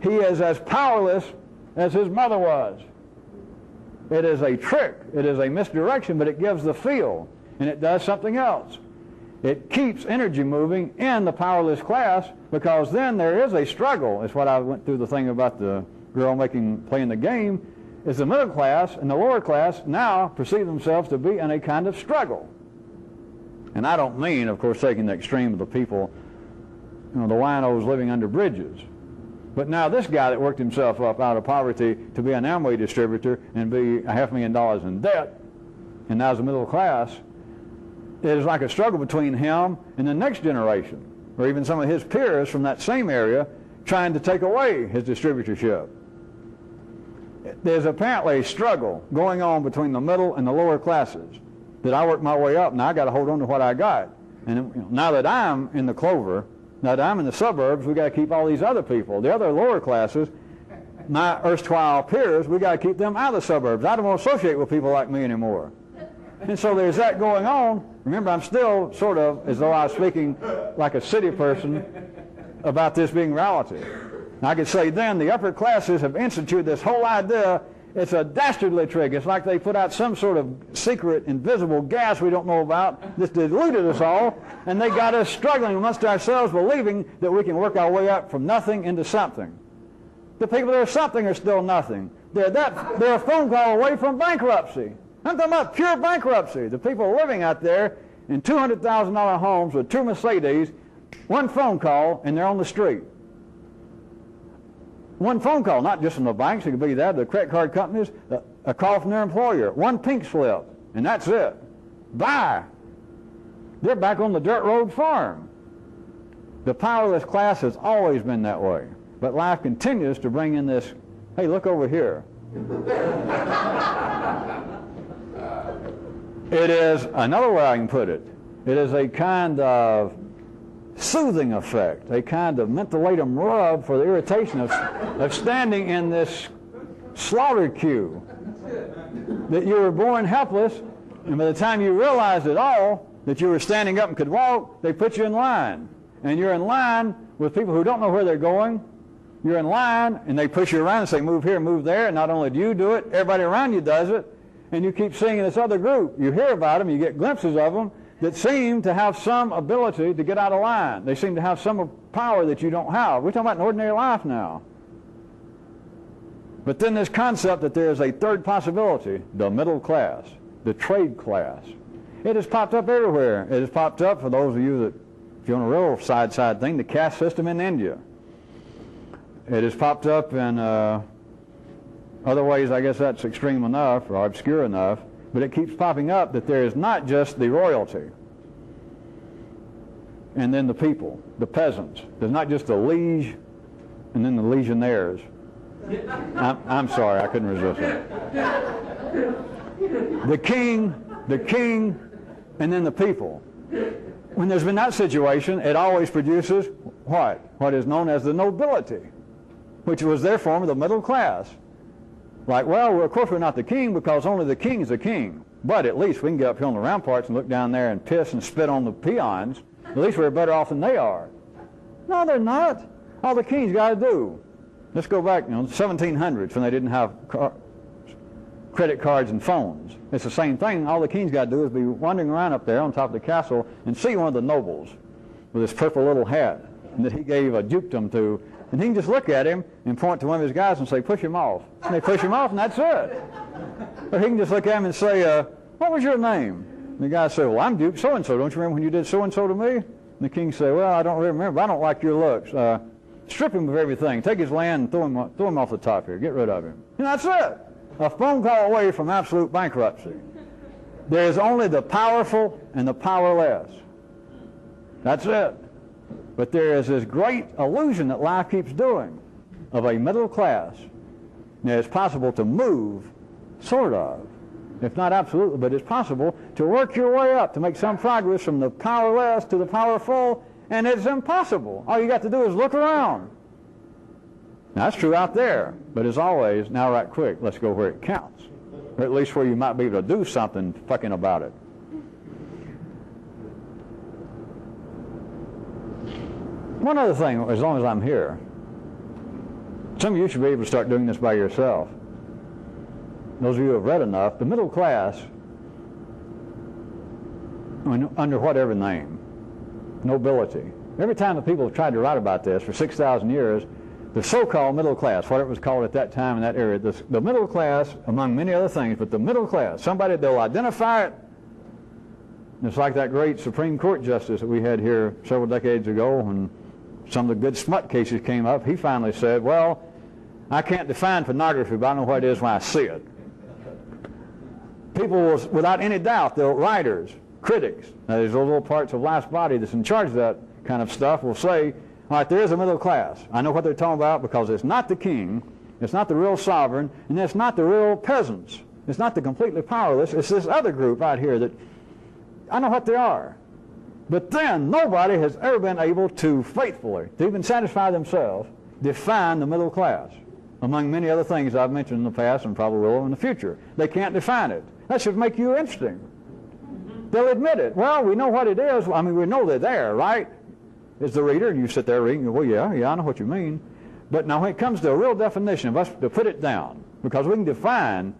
He is as powerless as his mother was. It is a trick. It is a misdirection, but it gives the feel, and it does something else. It keeps energy moving in the powerless class, because then there is a struggle. It's what I went through the thing about the girl playing the game, is the middle class and the lower class now perceive themselves to be in a kind of struggle. And I don't mean, of course, taking the extreme of the people, the winos living under bridges. But now this guy that worked himself up out of poverty to be an Amway distributor and be $500,000 in debt, and now is the middle class, it is like a struggle between him and the next generation, or even some of his peers from that same area trying to take away his distributorship. There's apparently a struggle going on between the middle and the lower classes, that I worked my way up, and I got to hold on to what I got. And now that I'm in the clover, now that I'm in the suburbs, we got to keep all these other people, the other lower classes, my erstwhile peers, we got to keep them out of the suburbs. I don't want to associate with people like me anymore. And so there's that going on. Remember, I'm still sort of as though I was speaking like a city person about this being reality. And I could say then the upper classes have instituted this whole idea. It's a dastardly trick. It's like they put out some sort of secret, invisible gas we don't know about that's deluded us all, and they got us struggling amongst ourselves, believing that we can work our way up from nothing into something. The people that are something are still nothing. They're a phone call away from bankruptcy. I'm talking about pure bankruptcy. The people living out there in $200,000 homes with 2 Mercedes, one phone call, and they're on the street. One phone call, not just from the banks, it could be that, the credit card companies, a call from their employer, one pink slip, and that's it. Bye. They're back on the dirt road farm. The powerless class has always been that way, but life continues to bring in this, hey, look over here. It is, another way I can put it, it is a kind of soothing effect, a kind of mentholatum rub for the irritation of standing in this slaughter queue. That you were born helpless, and by the time you realized at all that you were standing up and could walk, they put you in line. And you're in line with people who don't know where they're going. You're in line, and they push you around and say, move here, move there, and not only do you do it, everybody around you does it, and you keep seeing this other group. You hear about them, you get glimpses of them, that seem to have some ability to get out of line. They seem to have some power that you don't have. We're talking about an ordinary life now. But then this concept that there is a third possibility, the middle class, the trade class. It has popped up everywhere. It has popped up, for those of you that, if you're on a real side thing, the caste system in India. It has popped up in other ways. I guess that's extreme enough or obscure enough. But it keeps popping up that there is not just the royalty. and then the people, the peasants. There's not just the liege and then the legionnaires. I'm sorry, I couldn't resist it. The king, and then the people. When there's been that situation, it always produces what? What is known as the nobility, which was their form of the middle class. Like, well, of course we're not the king because only the king is a king. But at least we can get up here on the ramparts and look down there and piss and spit on the peons. At least we're better off than they are. No, they're not. All the king's got to do. Let's go back, the 1700s when they didn't have credit cards and phones. It's the same thing. All the king's got to do is be wandering around up there on top of the castle and see one of the nobles with his purple little hat and that he gave a dukedom to, and he can just look at him and point to one of his guys and say, push him off. And they push him off, and that's it. Or he can just look at him and say, what was your name? And the guy say, well, I'm Duke so-and-so. Don't you remember when you did so-and-so to me? And the king say, well, I don't really remember. I don't like your looks. Strip him of everything. Take his land and throw him off the top here. Get rid of him. And that's it. A phone call away from absolute bankruptcy. There is only the powerful and the powerless. That's it. But there is this great illusion that life keeps doing of a middle class. Now, it's possible to move, sort of, if not absolutely, but it's possible to work your way up, to make some progress from the powerless to the powerful, and it's impossible. All you got to do is look around. Now, that's true out there, but as always, now right quick, let's go where it counts, or at least where you might be able to do something fucking about it. One other thing, as long as I'm here, some of you should be able to start doing this by yourself. Those of you who have read enough, the middle class, under whatever name, nobility. Every time the people have tried to write about this for 6,000 years, the so-called middle class, whatever it was called at that time in that area, the middle class, among many other things, but the middle class, somebody, they'll identify it. It's like that great Supreme Court justice that we had here several decades ago when some of the good smut cases came up. He finally said, well, I can't define pornography, but I know what it is when I see it. People will, without any doubt, the writers, critics, there's those little parts of life's body that's in charge of that kind of stuff, will say, all right, there is a middle class. I know what they're talking about because it's not the king, it's not the real sovereign, and it's not the real peasants. It's not the completely powerless. It's this other group right here that I know what they are. But then nobody has ever been able to faithfully, to even satisfy themselves, define the middle class. Among many other things I've mentioned in the past and probably will in the future. They can't define it. That should make you interesting. They'll admit it. Well, we know what it is. I mean, we know they're there, right? As the reader, and you sit there reading, well, yeah, I know what you mean. But now when it comes to a real definition of us to put it down, because we can define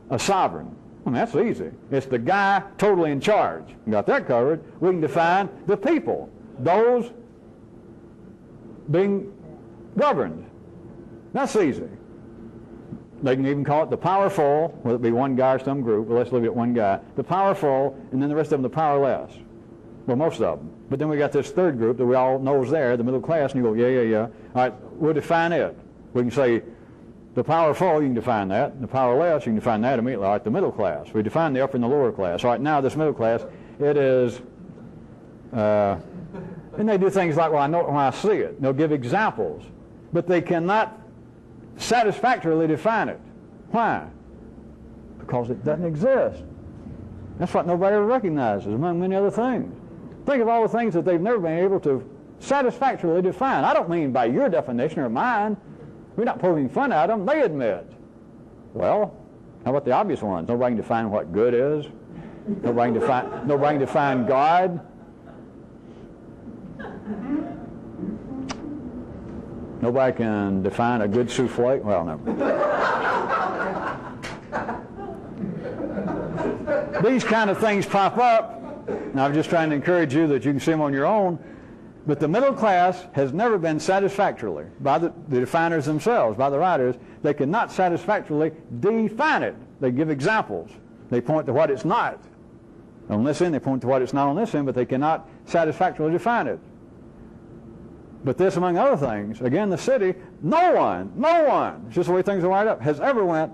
a sovereign. I mean, that's easy. It's the guy totally in charge. We got that covered. We can define the people, those being governed. That's easy. They can even call it the powerful, whether it be one guy or some group, but let's look at one guy. The powerful, and then the rest of them the powerless. Well, most of them. But then we got this third group that we all know is there, the middle class, and you go, yeah. All right, we'll define it. We can say the powerful, you can define that. The powerless, you can define that immediately. All right, the middle class. We define the upper and the lower class. All right, now this middle class, it is, and they do things like, well, I know it when I see it. They'll give examples. But they cannot satisfactorily define it. Why? Because it doesn't exist. That's what nobody ever recognizes, among many other things. Think of all the things that they've never been able to satisfactorily define. I don't mean by your definition or mine. We're not poking fun at them. They admit. Well, how about the obvious ones? Nobody can define what good is. Nobody can define God. Nobody can define a good souffle. Well, never. These kind of things pop up, and I'm just trying to encourage you that you can see them on your own. But the middle class has never been satisfactorily, by the definers themselves, by the writers, they cannot satisfactorily define it. They give examples. They point to what it's not. On this end, they point to what it's not on this end, but they cannot satisfactorily define it. But this, among other things, again, the city, no one, it's just the way things are wired up, has ever went,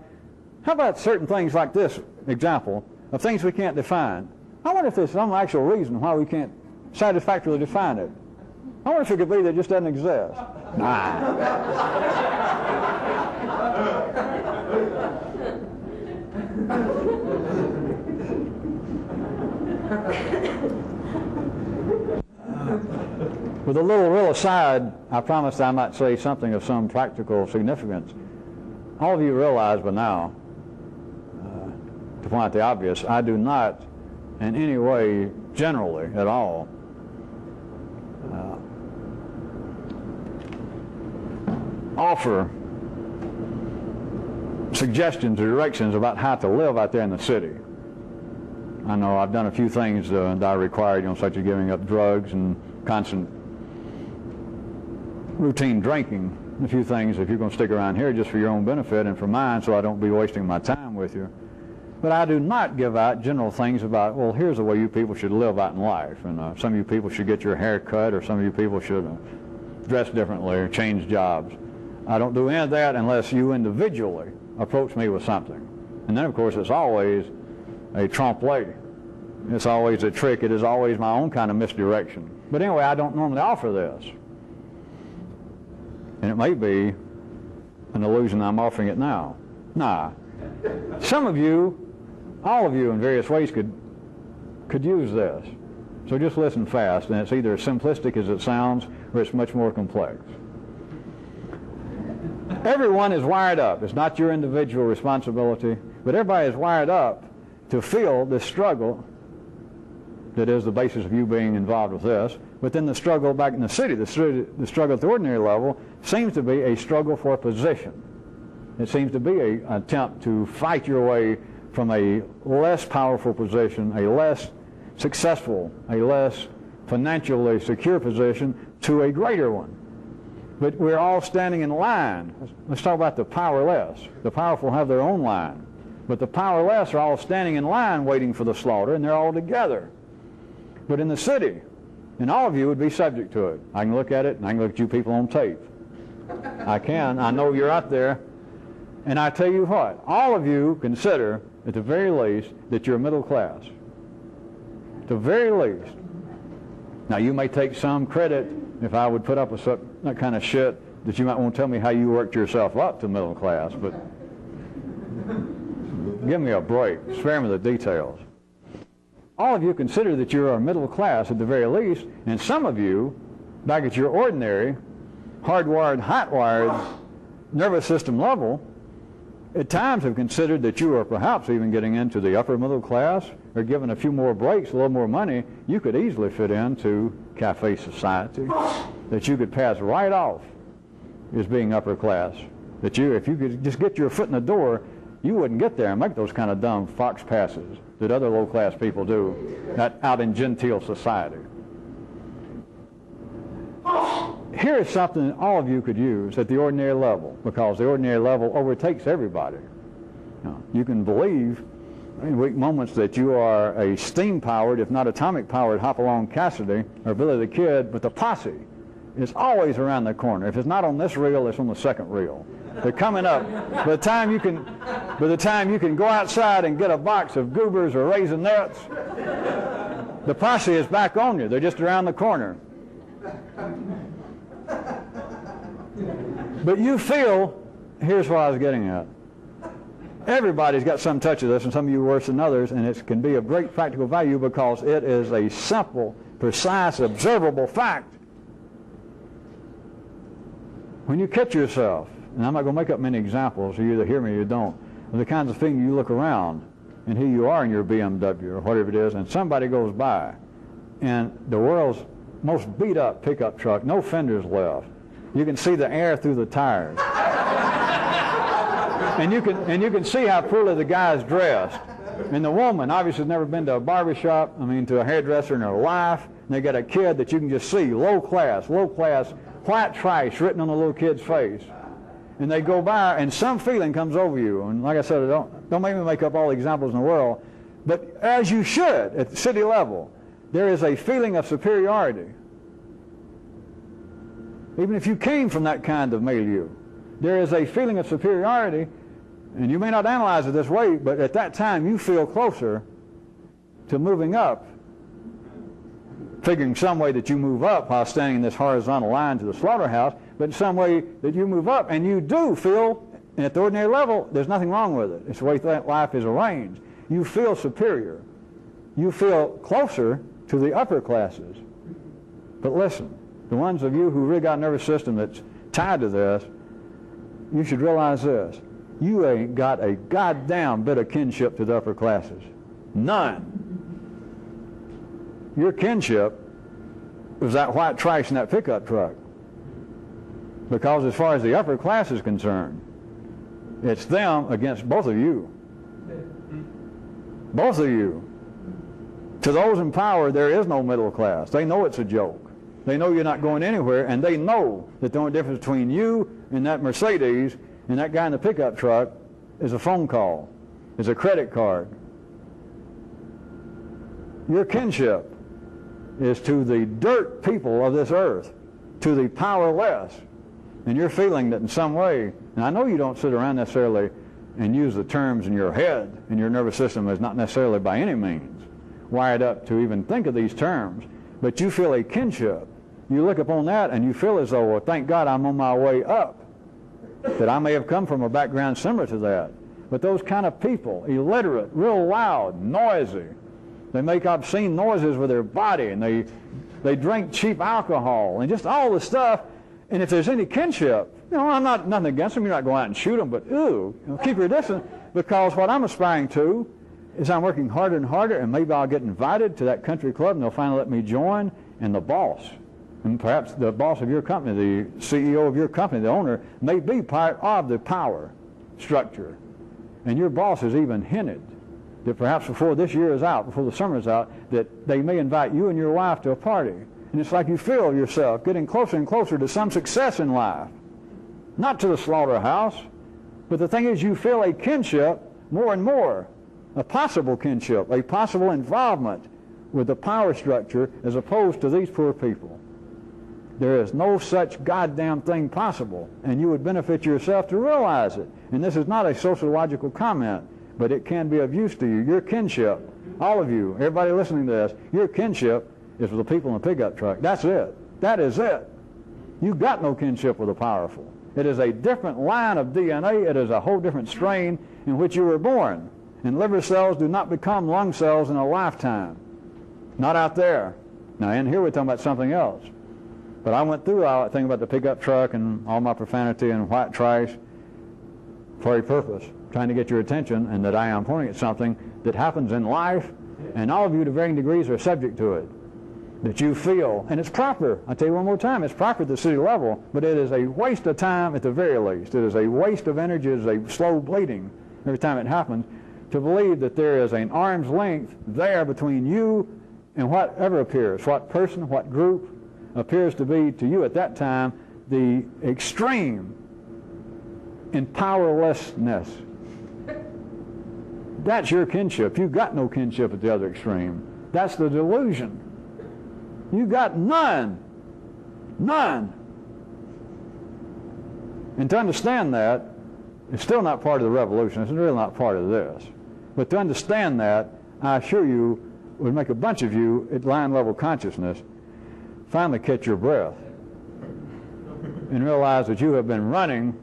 how about certain things like this example of things we can't define? I wonder if there's some actual reason why we can't satisfactorily define it? I wonder if it could be that it just doesn't exist. Nah. With a little real aside, I promised I might say something of some practical significance. All of you realize by now, to point out the obvious, I do not in any way, generally at all, offer suggestions or directions about how to live out there in the city. I know I've done a few things that I required, such as giving up drugs and constant routine drinking. A few things if you're going to stick around here just for your own benefit and for mine, so I don't be wasting my time with you. But I do not give out general things about, well, here's the way you people should live out in life, and some of you people should get your hair cut, or some of you people should dress differently or change jobs. I don't do any of that unless you individually approach me with something. And then, of course, it's always a trompe-l'oeil. It's always a trick. It is always my own kind of misdirection. But anyway, I don't normally offer this. And it may be an illusion I'm offering it now. Nah. Some of you, all of you in various ways could use this. So just listen fast, and it's either as simplistic as it sounds or it's much more complex. Everyone is wired up. It's not your individual responsibility, but everybody is wired up to feel this struggle that is the basis of you being involved with this. But then the struggle back in the city, the struggle at the ordinary level, seems to be a struggle for position. It seems to be an attempt to fight your way from a less powerful position, a less successful, a less financially secure position, to a greater one. But we're all standing in line. Let's talk about the powerless. The powerful have their own line. But the powerless are all standing in line waiting for the slaughter, and they're all together. But in the city, and all of you would be subject to it. I can look at it, and I can look at you people on tape. I can. I know you're out there. And I tell you what, all of you consider, at the very least, that you're middle class. At the very least. Now, you may take some credit if I would put up with that kind of shit, that you might want to tell me how you worked yourself up to middle class, but give me a break. Spare me the details. All of you consider that you're a middle class at the very least, and some of you, back at your ordinary, hardwired, hot-wired nervous system level, at times have considered that you are perhaps even getting into the upper middle class, or given a few more breaks, a little more money, you could easily fit into cafe society, that you could pass right off as being upper class. That if you could just get your foot in the door, you wouldn't get there and make those kind of dumb fox passes that other low-class people do out in genteel society. Here is something that all of you could use at the ordinary level, because the ordinary level overtakes everybody. Now, you can believe in weak moments that you are a steam-powered, if not atomic-powered, Hopalong Cassidy or Billy the Kid, but the posse is always around the corner. If it's not on this reel, it's on the second reel. They're coming up. By the time you can go outside and get a box of goobers or Raisinets, the posse is back on you. They're just around the corner. But you feel, here's what I was getting at. Everybody's got some touch of this, and some of you worse than others, and it can be of great practical value because it is a simple, precise, observable fact. When you catch yourself, and I'm not going to make up many examples, you either hear me or you don't, of the kinds of things you look around, and here you are in your BMW or whatever it is, and somebody goes by, and the world's most beat-up pickup truck, no fenders left. You can see the air through the tires. And you can see how poorly the guy's dressed. And the woman obviously has never been to a barbershop, to a hairdresser in her life. And they got a kid that you can just see, low class, white trash written on the little kid's face. And they go by, and some feeling comes over you. And like I said, don't make me make up all the examples in the world. But as you should at the city level, there is a feeling of superiority. Even if you came from that kind of milieu, there is a feeling of superiority, and you may not analyze it this way, but at that time you feel closer to moving up figuring some way that you move up while standing in this horizontal line to the slaughterhouse, but in some way that you move up, and you do feel, at the ordinary level, there's nothing wrong with it. It's the way life is arranged. You feel superior. You feel closer to the upper classes. But listen, the ones of you who really got a nervous system that's tied to this, you should realize this. You ain't got a goddamn bit of kinship to the upper classes. None. Your kinship was that white trash in that pickup truck. Because as far as the upper class is concerned, it's them against both of you. Both of you. To those in power, there is no middle class. They know it's a joke. They know you're not going anywhere, and they know that the only difference between you and that Mercedes and that guy in the pickup truck is a phone call, is a credit card. Your kinship is to the dirt people of this earth, to the powerless. And you're feeling that in some way, and I know you don't sit around necessarily and use the terms in your head, and your nervous system is not necessarily by any means wired up to even think of these terms, but you feel a kinship. You look upon that and you feel as though, well, thank God I'm on my way up, that I may have come from a background similar to that. But those kind of people, illiterate, real loud, noisy, they make obscene noises with their body, and they drink cheap alcohol, and just all the stuff. And if there's any kinship, I'm not nothing against them. You're not going out and shoot them, but keep your distance, because what I'm aspiring to is I'm working harder and harder, and maybe I'll get invited to that country club, and they'll finally let me join, and the boss, and perhaps the boss of your company, the CEO of your company, the owner, may be part of the power structure. And your boss has even hinted that perhaps before this year is out, before the summer is out, that they may invite you and your wife to a party. And it's like you feel yourself getting closer and closer to some success in life. Not to the slaughterhouse, but the thing is you feel a kinship more and more, a possible kinship, a possible involvement with the power structure as opposed to these poor people. There is no such goddamn thing possible, and you would benefit yourself to realize it. And this is not a sociological comment, but it can be of use to you. Your kinship, all of you, everybody listening to this, your kinship is with the people in the pickup truck. That's it. That is it. You've got no kinship with the powerful. It is a different line of DNA. It is a whole different strain in which you were born. And liver cells do not become lung cells in a lifetime. Not out there. Now, in here we're talking about something else. But I went through all that thing about the pickup truck and all my profanity and white trash for a purpose, trying to get your attention, and that I am pointing at something that happens in life, and all of you to varying degrees are subject to it, that you feel, and it's proper. I'll tell you one more time, it's proper at the city level, but it is a waste of time at the very least. It is a waste of energy. It is a slow bleeding every time it happens, to believe that there is an arm's length there between you and whatever appears, what person, what group appears to be to you at that time the extreme in powerlessness. That's your kinship. You've got no kinship at the other extreme. That's the delusion. You've got none. None. And to understand that, it's still not part of the revolution. It's really not part of this. But to understand that, I assure you, would make a bunch of you at line level consciousness finally catch your breath and realize that you have been running,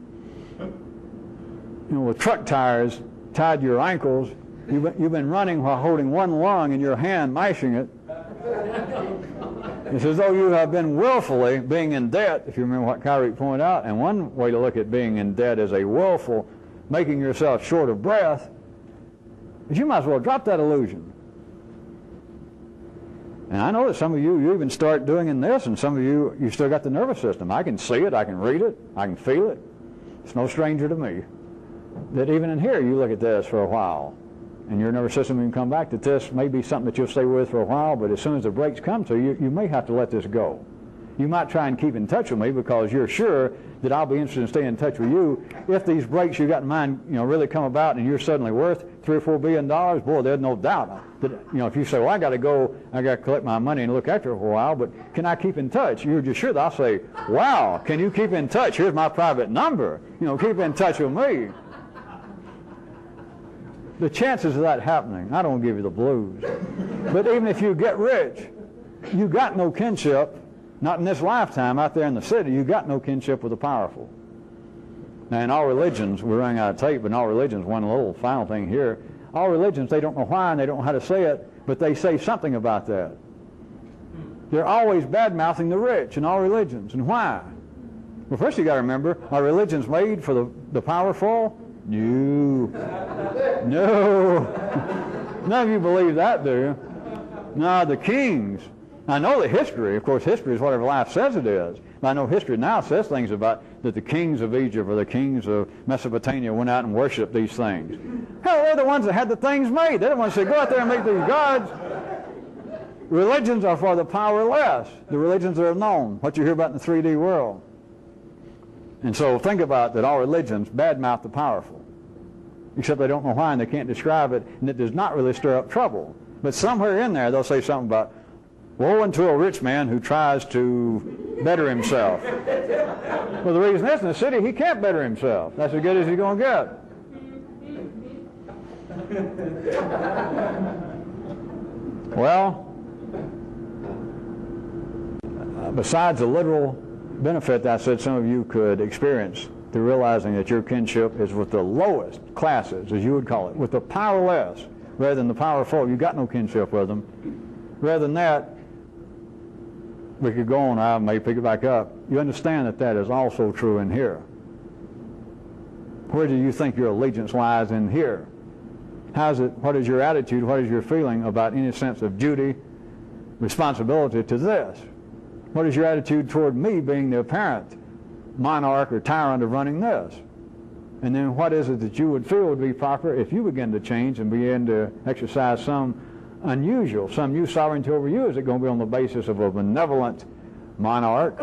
with truck tires tied to your ankles. You've been running while holding one lung in your hand, mashing it. It's as though you have been willfully being in debt, if you remember what Kyroots pointed out. And one way to look at being in debt is a willful making yourself short of breath. But you might as well drop that illusion. And I know that some of you even start doing in this, and some of you still got the nervous system. I can see it, I can read it, I can feel it. It's no stranger to me that even in here you look at this for a while, and your nervous system can come back that this may be something that you'll stay with for a while, but as soon as the breaks come to you, you may have to let this go. You might try and keep in touch with me because you're sure that I'll be interested in staying in touch with you. If these breaks you got in mind, really come about and you're suddenly worth $3 or $4 billion, boy, there's no doubt that, if you say, well, I got to collect my money and look after it for a while, but can I keep in touch? You're just sure that I'll say, wow, can you keep in touch? Here's my private number. Keep in touch with me. The chances of that happening, I don't give you the blues. But even if you get rich, you got no kinship, not in this lifetime out there in the city, you got no kinship with the powerful. Now in all religions, we're running out of tape, but in all religions, one little final thing here, all religions, they don't know why and they don't know how to say it, but they say something about that. They're always bad-mouthing the rich in all religions. And why? Well, first you got to remember, are religions made for the powerful? No. No. None of you believe that, do you? No, the kings. I know the history. Of course, history is whatever life says it is. But I know history now says things about that the kings of Egypt or the kings of Mesopotamia went out and worshipped these things. Hell, they're the ones that had the things made. They're the ones that say, go out there and make these gods. Religions are for the powerless. The religions that are known, what you hear about in the 3D world. And so think about that all religions badmouth the powerful. Except they don't know why and they can't describe it, and it does not really stir up trouble. But somewhere in there they'll say something about, woe unto a rich man who tries to better himself. Well, the reason is in the city he can't better himself. That's as good as he's going to get. Well, besides the literal benefit that I said some of you could experience through realizing that your kinship is with the lowest classes, as you would call it, with the powerless rather than the powerful. You got no kinship with them. Rather than that, we could go on, I may pick it back up. You understand that that is also true in here. Where do you think your allegiance lies in here? What is your attitude, what is your feeling about any sense of duty, responsibility to this? What is your attitude toward me being the apparent monarch or tyrant of running this? And then what is it that you would feel would be proper if you begin to change and begin to exercise some unusual, some new sovereignty over you? Is it going to be on the basis of a benevolent monarch,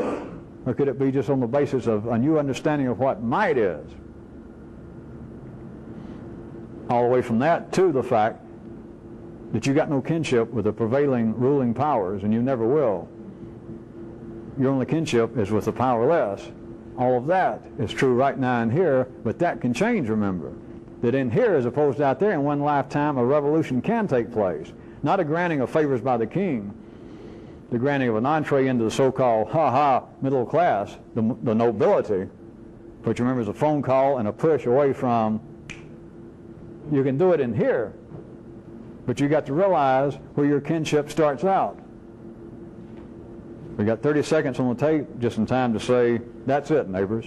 or could it be just on the basis of a new understanding of what might is? All the way from that to the fact that you got no kinship with the prevailing ruling powers, and you never will. Your only kinship is with the powerless. All of that is true right now in here, but that can change, remember. That in here, as opposed to out there, in one lifetime, a revolution can take place. Not a granting of favors by the king, the granting of an entree into the so-called middle class, the nobility, which remember is a phone call and a push away from. You can do it in here, but you got to realize where your kinship starts out. We got 30 seconds on the tape, just in time to say, that's it, neighbors.